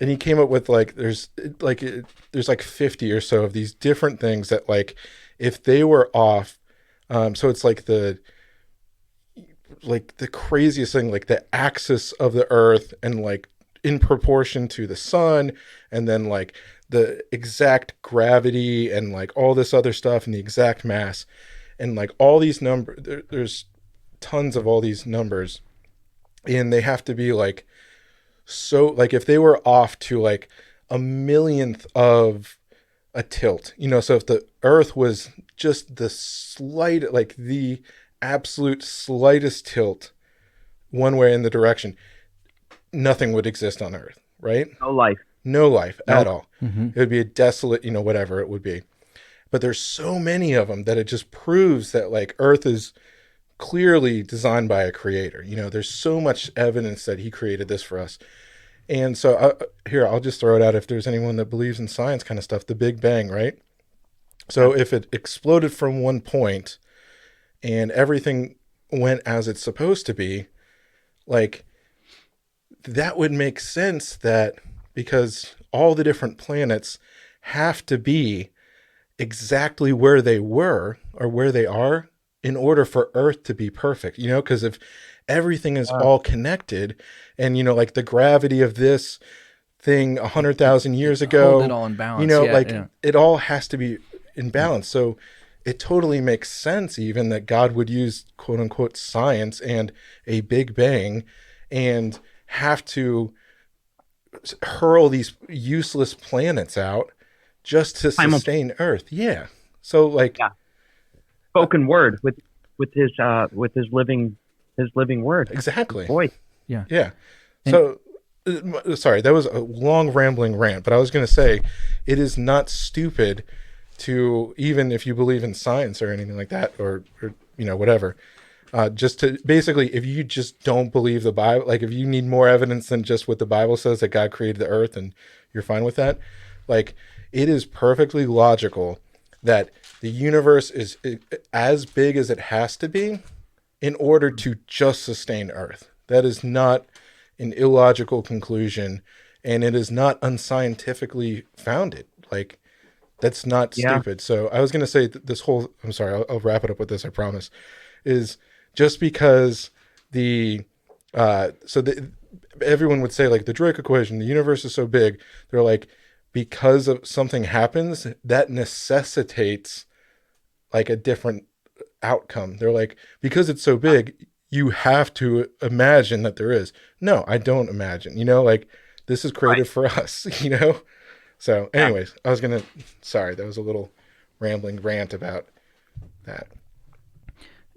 And he came up with like there's like 50 or so of these different things that like if they were off, so it's like the craziest thing, like the axis of the earth and like in proportion to the sun, and then like the exact gravity and like all this other stuff and the exact mass and like all these numbers. There's tons of all these numbers, and they have to be like, so like if they were off to like 1/1,000,000th of a tilt, you know, so if the earth was just the absolute slightest tilt one way in the direction, nothing would exist on earth, right? No life at all. Mm-hmm. It would be a desolate, you know, whatever it would be. But there's so many of them that it just proves that like earth is clearly designed by a creator. You know, there's so much evidence that he created this for us. And so here, I'll just throw it out if there's anyone that believes in science kind of stuff, the Big Bang, right? So if it exploded from one point and everything went as it's supposed to be, like that would make sense that because all the different planets have to be exactly where they were or where they are in order for Earth to be perfect, you know, because if everything is all connected and, you know, like the gravity of this thing 100,000 years ago, hold it all in balance, you know, it all has to be in balance. So it totally makes sense even that God would use quote unquote science and a Big Bang and have to hurl these useless planets out just to sustain Earth. Yeah. So like spoken word with his living his living word. Exactly. Boy. Yeah. Yeah. And- So, sorry, that was a long rambling rant, but I was going to say it is not stupid to, even if you believe in science or anything like that, or whatever, just to basically, if you just don't believe the Bible, like if you need more evidence than just what the Bible says that God created the earth and you're fine with that, like it is perfectly logical that the universe is as big as it has to be in order to just sustain Earth. That is not an illogical conclusion, and it is not unscientifically founded. Like, that's not stupid. So I was going to say this whole, I'm sorry, I'll wrap it up with this, I promise, is just because everyone would say, like, the Drake equation, the universe is so big, they're like, because of something happens, that necessitates like a different outcome. They're like, because it's so big, you have to imagine that there is. No, I don't imagine. Like this is created for us. So, anyways, I was gonna. Sorry, that was a little rambling rant about that.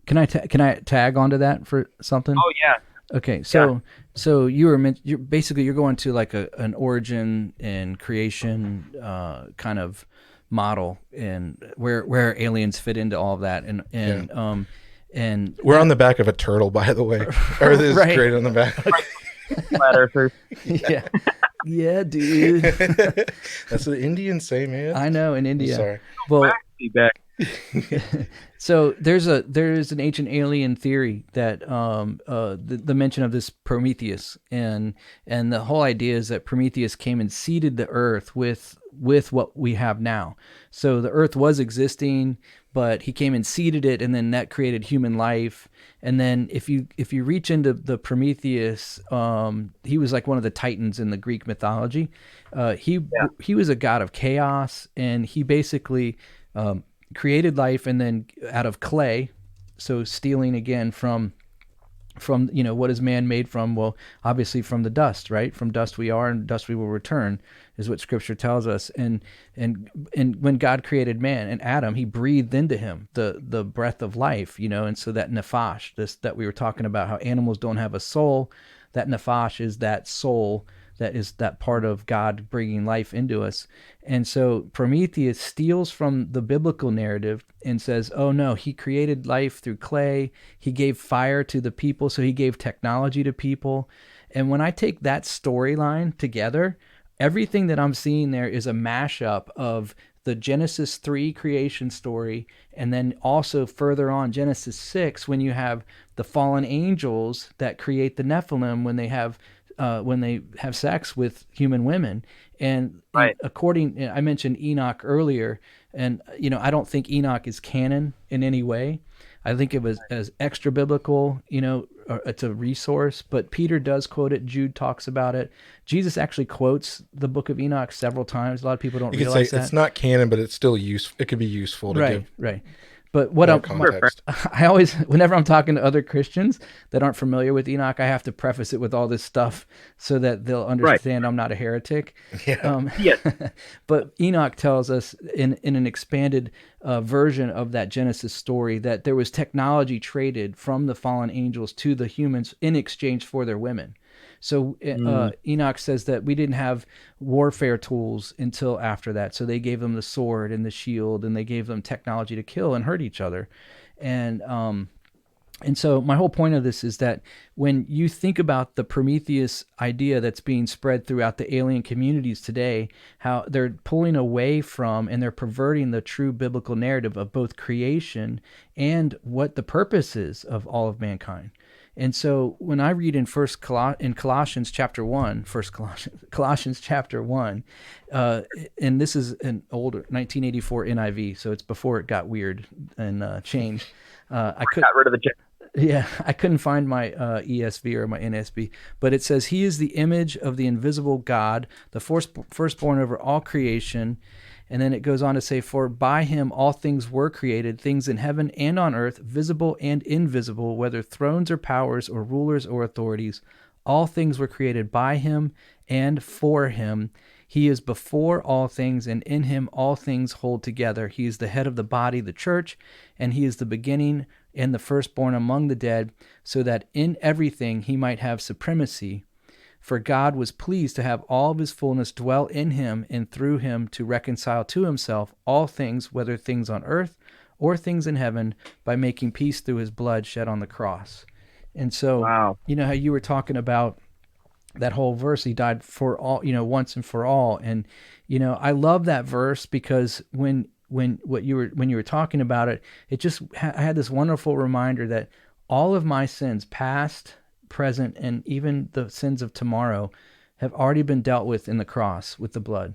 Can I tag onto that for something? Oh yeah. Okay, so you're going to like an origin and creation kind of model, and where aliens fit into all of that, and we're on the back of a turtle, by the way. Earth is Right. created on the back. Flat earthers. yeah, yeah, dude. That's what the Indians say, man. I know in India. I'm sorry. Well, Feedback. so there's an ancient alien theory that the mention of this Prometheus, and the whole idea is that Prometheus came and seeded the earth with what we have now. So the earth was existing, but he came and seeded it, and then that created human life. And then if you reach into the Prometheus, he was like one of the titans in the Greek mythology. He was a god of chaos, and he basically created life, and then out of clay, so stealing again from what is man made from? Well, obviously from the dust, right? From dust we are, and dust we will return, is what Scripture tells us. And when God created man and Adam, He breathed into him the breath of life, and so that nephash, this that we were talking about, how animals don't have a soul, that nephash is that soul. That is that part of God bringing life into us. And so Prometheus steals from the biblical narrative and says, oh no, he created life through clay. He gave fire to the people, so he gave technology to people. And when I take that storyline together, everything that I'm seeing there is a mashup of the Genesis 3 creation story, and then also further on Genesis 6, when you have the fallen angels that create the Nephilim when they have sex with human women. And according, I mentioned Enoch earlier, and I don't think Enoch is canon in any way. I think it was as extra biblical, it's a resource, but Peter does quote it. Jude talks about it. Jesus actually quotes the book of Enoch several times. A lot of people don't realize that. It's not canon, but it's still useful. It could be useful to give right. But what context. I always, whenever I'm talking to other Christians that aren't familiar with Enoch, I have to preface it with all this stuff so that they'll understand I'm not a heretic. Yeah. Yes. But Enoch tells us in an expanded version of that Genesis story that there was technology traded from the fallen angels to the humans in exchange for their women. So Enoch says that we didn't have warfare tools until after that. So they gave them the sword and the shield, and they gave them technology to kill and hurt each other. And so my whole point of this is that when you think about the Prometheus idea that's being spread throughout the alien communities today, how they're pulling away from and they're perverting the true biblical narrative of both creation and what the purpose is of all of mankind. And so when I read in Colossians chapter 1, Colossians chapter 1, and this is an older 1984 NIV, so it's before it got weird and changed. I got rid of the. Yeah, I couldn't find my ESV or my NSB, but it says, He is the image of the invisible God, the firstborn over all creation. And then it goes on to say, for by him all things were created, things in heaven and on earth, visible and invisible, whether thrones or powers or rulers or authorities. All things were created by him and for him. He is before all things, and in him all things hold together. He is the head of the body, the church, and he is the beginning and the firstborn among the dead, so that in everything he might have supremacy. For God was pleased to have all of his fullness dwell in him, and through him to reconcile to himself all things, whether things on earth or things in heaven, by making peace through his blood shed on the cross. And so, Wow. you know how you were talking about that whole verse, he died for all, you know, once and for all. And, you know, I love that verse because when you were talking about it, it just I had this wonderful reminder that all of my sins, past, present, and even the sins of tomorrow, have already been dealt with in the cross with the blood.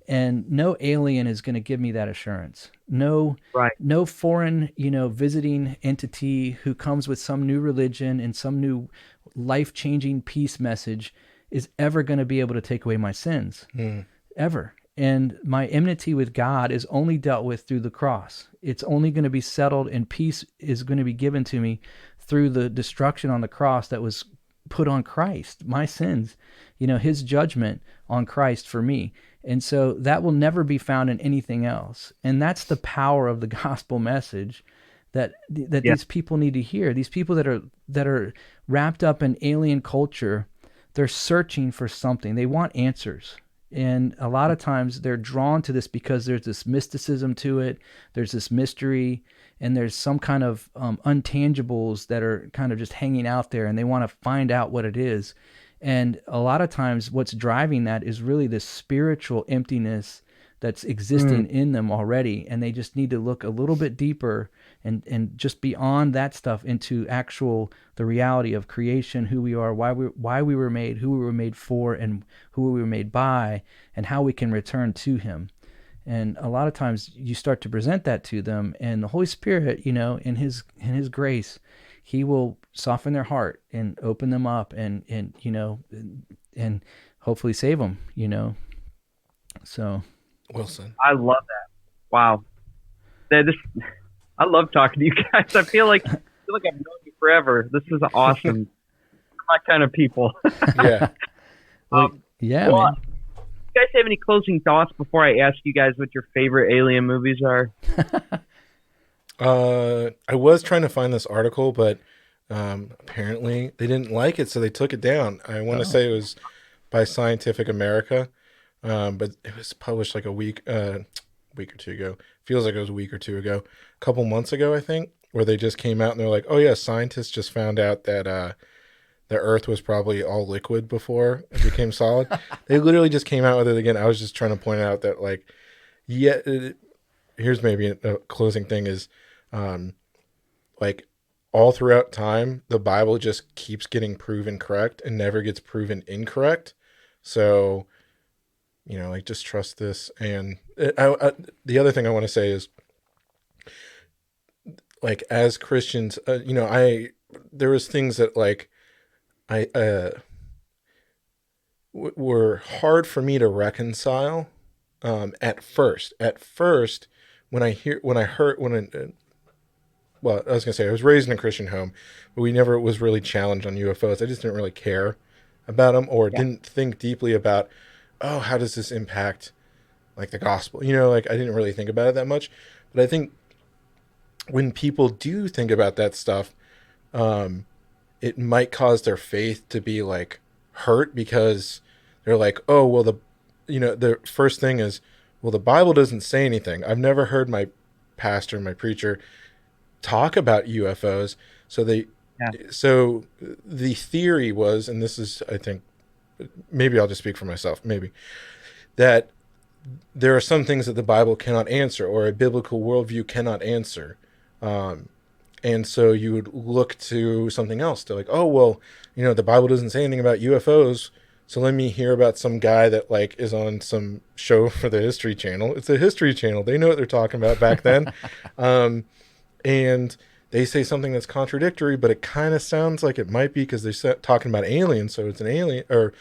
And no alien is going to give me that assurance. No, Right. no foreign, you know, visiting entity who comes with some new religion and some new life-changing peace message is ever going to be able to take away my sins, ever. And my enmity with God is only dealt with through the cross. It's only going to be settled, and peace is going to be given to me through the destruction on the cross that was put on Christ, my sins, you know, his judgment on Christ for me. And so that will never be found in anything else. And that's the power of the gospel message that these people need to hear. These people that are wrapped up in alien culture, they're searching for something. They want answers. And a lot of times they're drawn to this because there's this mysticism to it. There's this mystery, and there's some kind of untangibles that are kind of just hanging out there, and they want to find out what it is. And a lot of times what's driving that is really this spiritual emptiness that's existing in them already. And they just need to look a little bit deeper and just beyond that stuff into the reality of creation, who we are, why we were made, who we were made for, and who we were made by, and how we can return to him. And a lot of times you start to present that to them, and the Holy Spirit, you know, in his grace, he will soften their heart and open them up and you know, and hopefully save them, you know. So Wilson. I love that. Wow. I love talking to you guys. I feel like I've known you forever. This is awesome. You're my kind of people. Yeah. Yeah, well, man. You guys have any closing thoughts before I ask you guys what your favorite alien movies are? I was trying to find this article, but apparently they didn't like it, so they took it down. I want to say it was by Scientific America, but it was published like a week or two ago. Feels like it was a week or two ago, a couple months ago, I think, where they just came out and they're like, "Oh yeah, scientists just found out that the Earth was probably all liquid before it became solid." They literally just came out with it again. I was just trying to point out that, like, here's maybe a closing thing is, like, all throughout time, the Bible just keeps getting proven correct and never gets proven incorrect. So, you know, like, just trust this. And the other thing I want to say is, like, as Christians, you know, there was things that, like, were hard for me to reconcile at first. Well, I was gonna say I was raised in a Christian home, but we never was really challenged on UFOs. I just didn't really care about them, or didn't think deeply about, oh, how does this impact, like, the gospel? You know, like, I didn't really think about it that much. But I think when people do think about that stuff, it might cause their faith to be, like, hurt, because they're like, oh, well, the first thing is, well, the Bible doesn't say anything. I've never heard my pastor, my preacher, talk about UFOs. So the theory was, and this is, I think, maybe I'll just speak for myself, maybe, that there are some things that the Bible cannot answer, or a biblical worldview cannot answer. And so you would look to something else to, like, oh, well, you know, the Bible doesn't say anything about UFOs, so let me hear about some guy that, like, is on some show for the History Channel. It's a History Channel. They know what they're talking about back then. And they say something that's contradictory, but it kind of sounds like it might be because they're talking about aliens, so it's an alien, or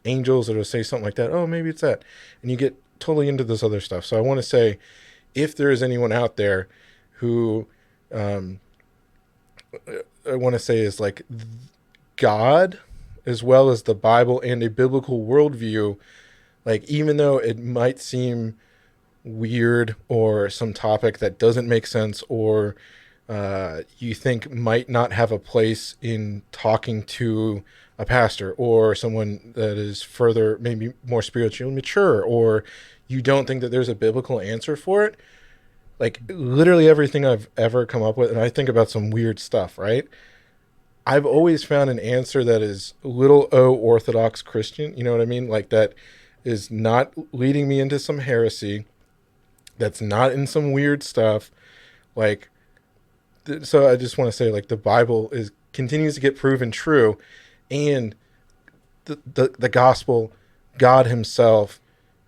angels, that'll say something like that. Oh, maybe it's that. And you get totally into this other stuff. So I want to say, if there is anyone out there who I want to say is, like, God, as well as the Bible and a biblical worldview, like, even though it might seem weird or some topic that doesn't make sense, or you think might not have a place in talking to a pastor or someone that is further, maybe more spiritually mature, or you don't think that there's a biblical answer for it. Like literally everything I've ever come up with, and I think about some weird stuff, right? I've always found an answer that is little o Orthodox Christian. You know what I mean? Like that is not leading me into some heresy. That's not in some weird stuff. Like, so I just want to say, like, the Bible continues to get proven true, and the gospel, God Himself,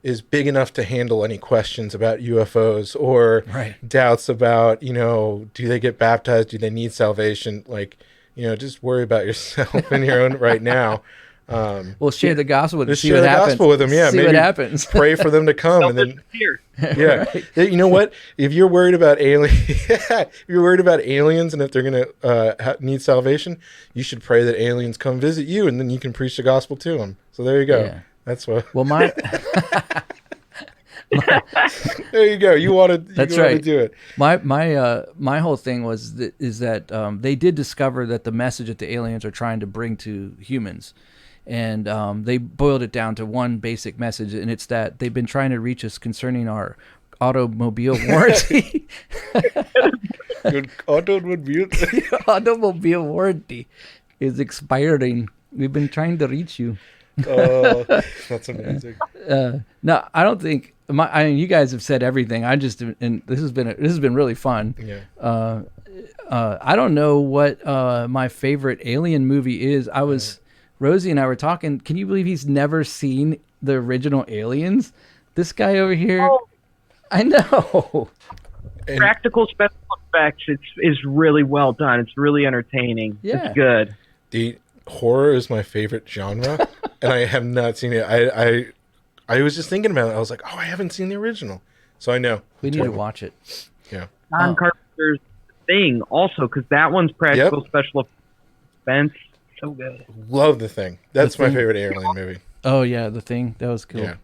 is big enough to handle any questions about UFOs or doubts about, do they get baptized? Do they need salvation? Like, just worry about yourself in your own right now. We'll share the gospel with them. Share the gospel with them. Yeah, see maybe what happens. Pray for them to come, and then You know what? If you're worried about if you're worried about aliens, and if they're gonna need salvation, you should pray that aliens come visit you, and then you can preach the gospel to them. So there you go. Yeah. That's what. Well, my there you go. You want to. That's right. To do it. My whole thing is that they did discover that the message that the aliens are trying to bring to humans, and they boiled it down to one basic message, and it's that they've been trying to reach us concerning our automobile warranty. Good automobile warranty is expiring. We've been trying to reach you. Oh, that's amazing. No, I don't think. I mean, you guys have said everything. And this has been really fun. Yeah. I don't know what my favorite alien movie is. Rosie and I were talking. Can you believe he's never seen the original Aliens? This guy over here. Oh. I know. Practical special effects. It's really well done. It's really entertaining. Yeah. It's good. Horror is my favorite genre, and I have not seen it. I was just thinking about it. I was like, I haven't seen the original, so I know. We need to watch it. Yeah. John Carpenter's Thing also, because that one's practical special effects. So good. Love The Thing. That's my favorite alien movie. Oh yeah, The Thing. That was cool. Yeah.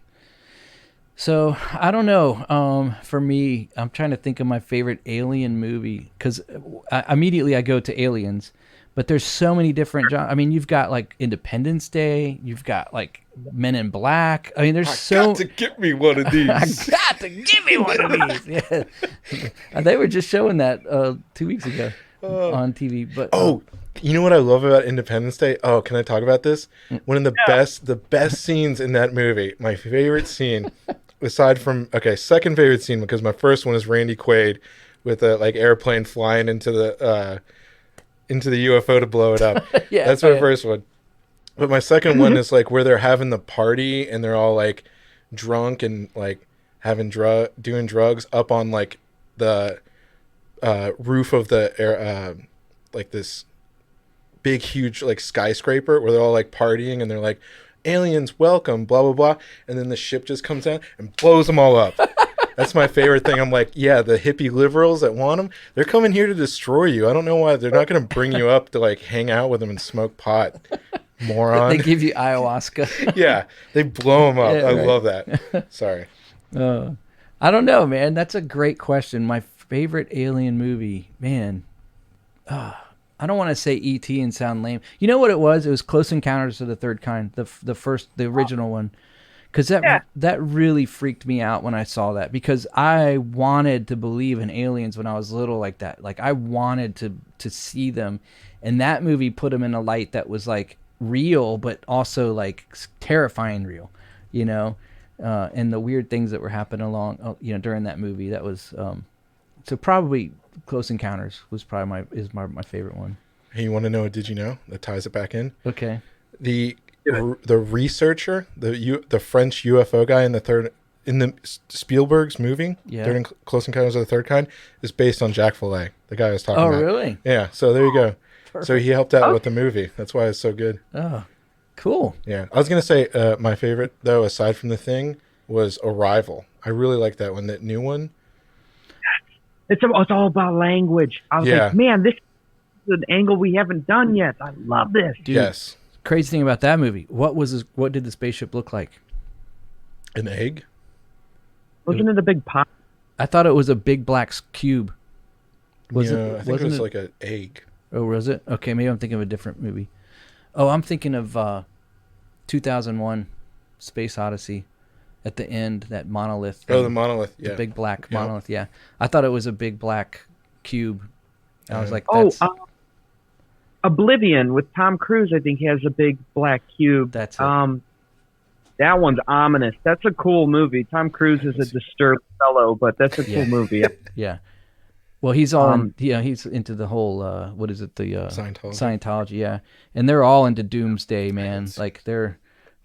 So I don't know. For me, I'm trying to think of my favorite alien movie because immediately I go to Aliens. But there's so many different genres. I mean, you've got like Independence Day. You've got like Men in Black. I mean, there's got to get me one of these. I got to give me one of these. Yeah. They were just showing that 2 weeks ago on TV. But you know what I love about Independence Day? Oh, can I talk about this? One of the best scenes in that movie. My favorite scene, aside from second favorite scene, because my first one is Randy Quaid with a airplane flying into the UFO to blow it up. Yeah, that's my first one. But my second one is where they're having the party and they're all drunk and having doing drugs up on the roof of the air, this big huge skyscraper where they're all partying and they're like, aliens welcome, blah blah blah, and then the ship just comes down and blows them all up. That's my favorite thing. I'm like, yeah, the hippie liberals that want them, they're coming here to destroy you. I don't know why. They're not going to bring you up to hang out with them and smoke pot, moron. They give you ayahuasca. Yeah, they blow them up. Yeah, I love that. Sorry. I don't know, man. That's a great question. My favorite alien movie, man. I don't want to say E.T. and sound lame. You know what it was? It was Close Encounters of the Third Kind, the original one. Because that really freaked me out when I saw that, because I wanted to believe in aliens when I was little like that. I wanted to see them, and that movie put them in a light that was real, but also terrifying real, and the weird things that were happening along, during that movie. That was so probably Close Encounters was probably my favorite one. Hey, you want to know a Did You Know that ties it back in? Okay. The researcher, the French UFO guy in the Spielberg's movie, during Close Encounters of the Third Kind, is based on Jack Fillet, the guy I was talking about. Oh, really? Yeah. So there you go. Perfect. So he helped out with the movie. That's why it's so good. Oh, cool. Yeah. I was gonna say my favorite though, aside from The Thing, was Arrival. I really like that one. That new one. It's all about language. I was like, man, this is an angle we haven't done yet. I love this. Dude. Yes. Crazy thing about that movie, what did the spaceship look like? An egg? Wasn't it a big pot? I thought it was a big black cube. Was I it? think it Wasn't was it? like an egg. Oh, was it? Okay, maybe I'm thinking of a different movie. Oh, I'm thinking of 2001: Space Odyssey. At the end, that monolith thing. Oh, the monolith. The Yeah. big black Yep. monolith. Yeah, I thought it was a big black cube. I was like, Oh, that's Oblivion with Tom Cruise, I think, has a big black cube. that's it. That one's ominous. That's a cool movie. Tom Cruise is a disturbed fellow, but that's a cool Yeah. movie. Yeah. Well, he's all Um, he's into the whole what is it, the Scientology. Scientology, yeah. And they're all into doomsday, man. Like they're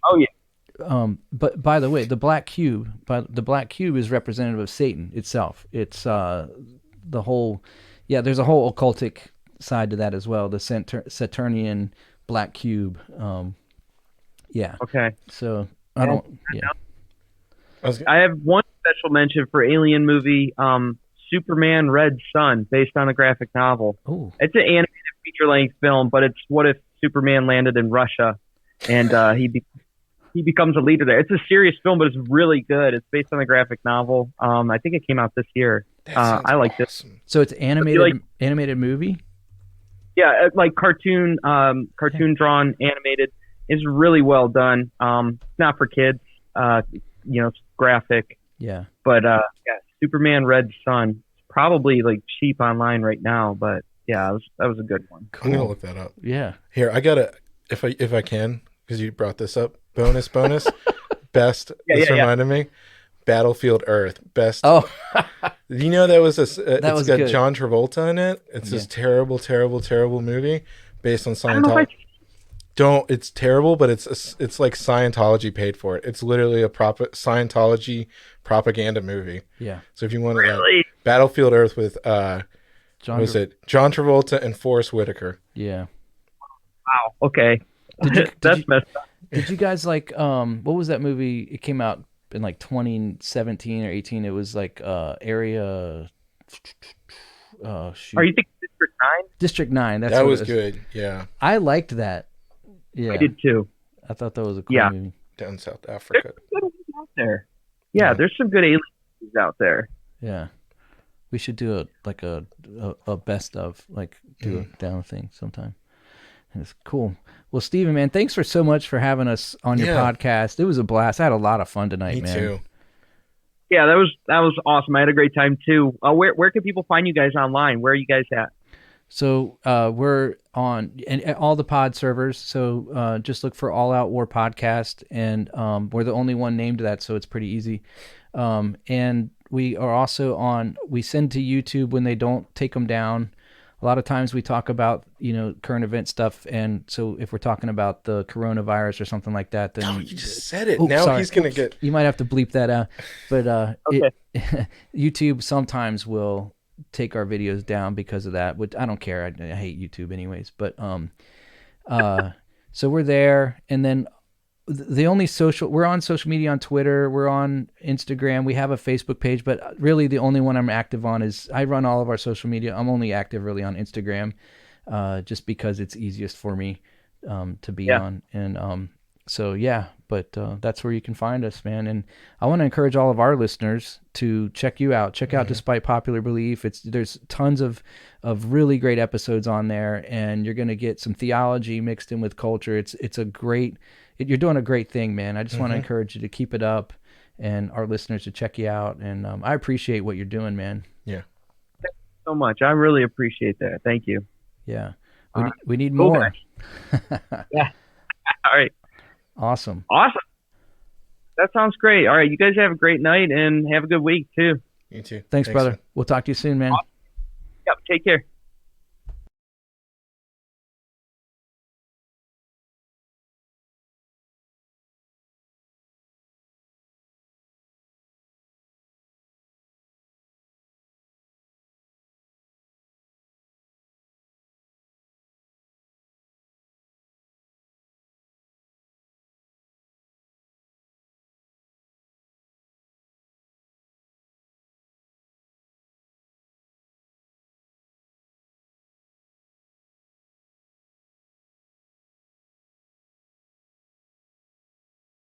Oh yeah. But by the way, the black cube is representative of Satan itself. It's the whole there's a whole occultic side to that as well, the Saturnian black cube. Yeah. Okay. So I don't I have one special mention for alien movie, Superman Red Sun, based on a graphic novel. Oh. It's an animated feature-length film, but it's what if Superman landed in Russia and he becomes a leader there. It's a serious film, but it's really good. It's based on a graphic novel. I think it came out this year. I like this. So it's animated movie? Yeah, like cartoon drawn, animated. It's really well done. It's not for kids. It's graphic. Yeah. But Superman Red Sun. It's probably like cheap online right now, but yeah, that was a good one. I'm gonna look that up. Yeah. Here, I gotta if I can, because you brought this up. Bonus. Best. This reminded me. Battlefield Earth. Best. Oh. You know that was it's was got good. John Travolta in it. It's this terrible movie based on I don't know if Scientology. It's terrible, but it's like Scientology paid for it. It's literally a Scientology propaganda movie. Yeah. So if you want Really? Battlefield Earth with John John Travolta and Forrest Whitaker. Yeah. Wow. Okay. That's messed up. Did you guys like what was that movie? It came out in like 2017 or 18. It was like Area shoot. Are you thinking District 9? District 9. That's That what was it good. Yeah. I liked that. Yeah. I did too. I thought that was a cool Yeah. movie. Down South There's Africa. some good ones out there. Yeah, there's some good alien movies out there. Yeah. We should do a best of, like do a down thing sometime. It's cool. Well, Steven, man, thanks for so much for having us on your podcast. It was a blast. I had a lot of fun tonight, Me man. too. Yeah, that was awesome. I had a great time too. Where can people find you guys online? Where are you guys at? So we're on all the pod servers. So just look for All Out War Podcast, and we're the only one named that, so it's pretty easy. And we are also on. We send to YouTube when they don't take them down. A lot of times we talk about current event stuff, and so if we're talking about the coronavirus or something like that, then You just said it. Oh, Now sorry. he's gonna get. you might have to bleep that out. But Okay. YouTube sometimes will take our videos down because of that, which I don't care. I hate YouTube anyways. But so we're there, and then we're on social media, on Twitter, we're on Instagram, we have a Facebook page, but really the only one I'm active on is I run all of our social media. I'm only active really on Instagram, just because it's easiest for me to be on. And so yeah, but that's where you can find us, man. And I want to encourage all of our listeners to check you out. Check out Despite Popular Belief. There's tons of really great episodes on there, and you're going to get some theology mixed in with culture. It's a great. You're doing a great thing, man. I just want to encourage you to keep it up, and our listeners to check you out. And I appreciate what you're doing, man. Yeah. Thank you so much. I really appreciate that. Thank you. Yeah. All right. We need Cool, more. Yeah. All right. Awesome. That sounds great. All right. You guys have a great night and have a good week too. You too. Thanks, brother. We'll talk to you soon, man. Yep. Take care.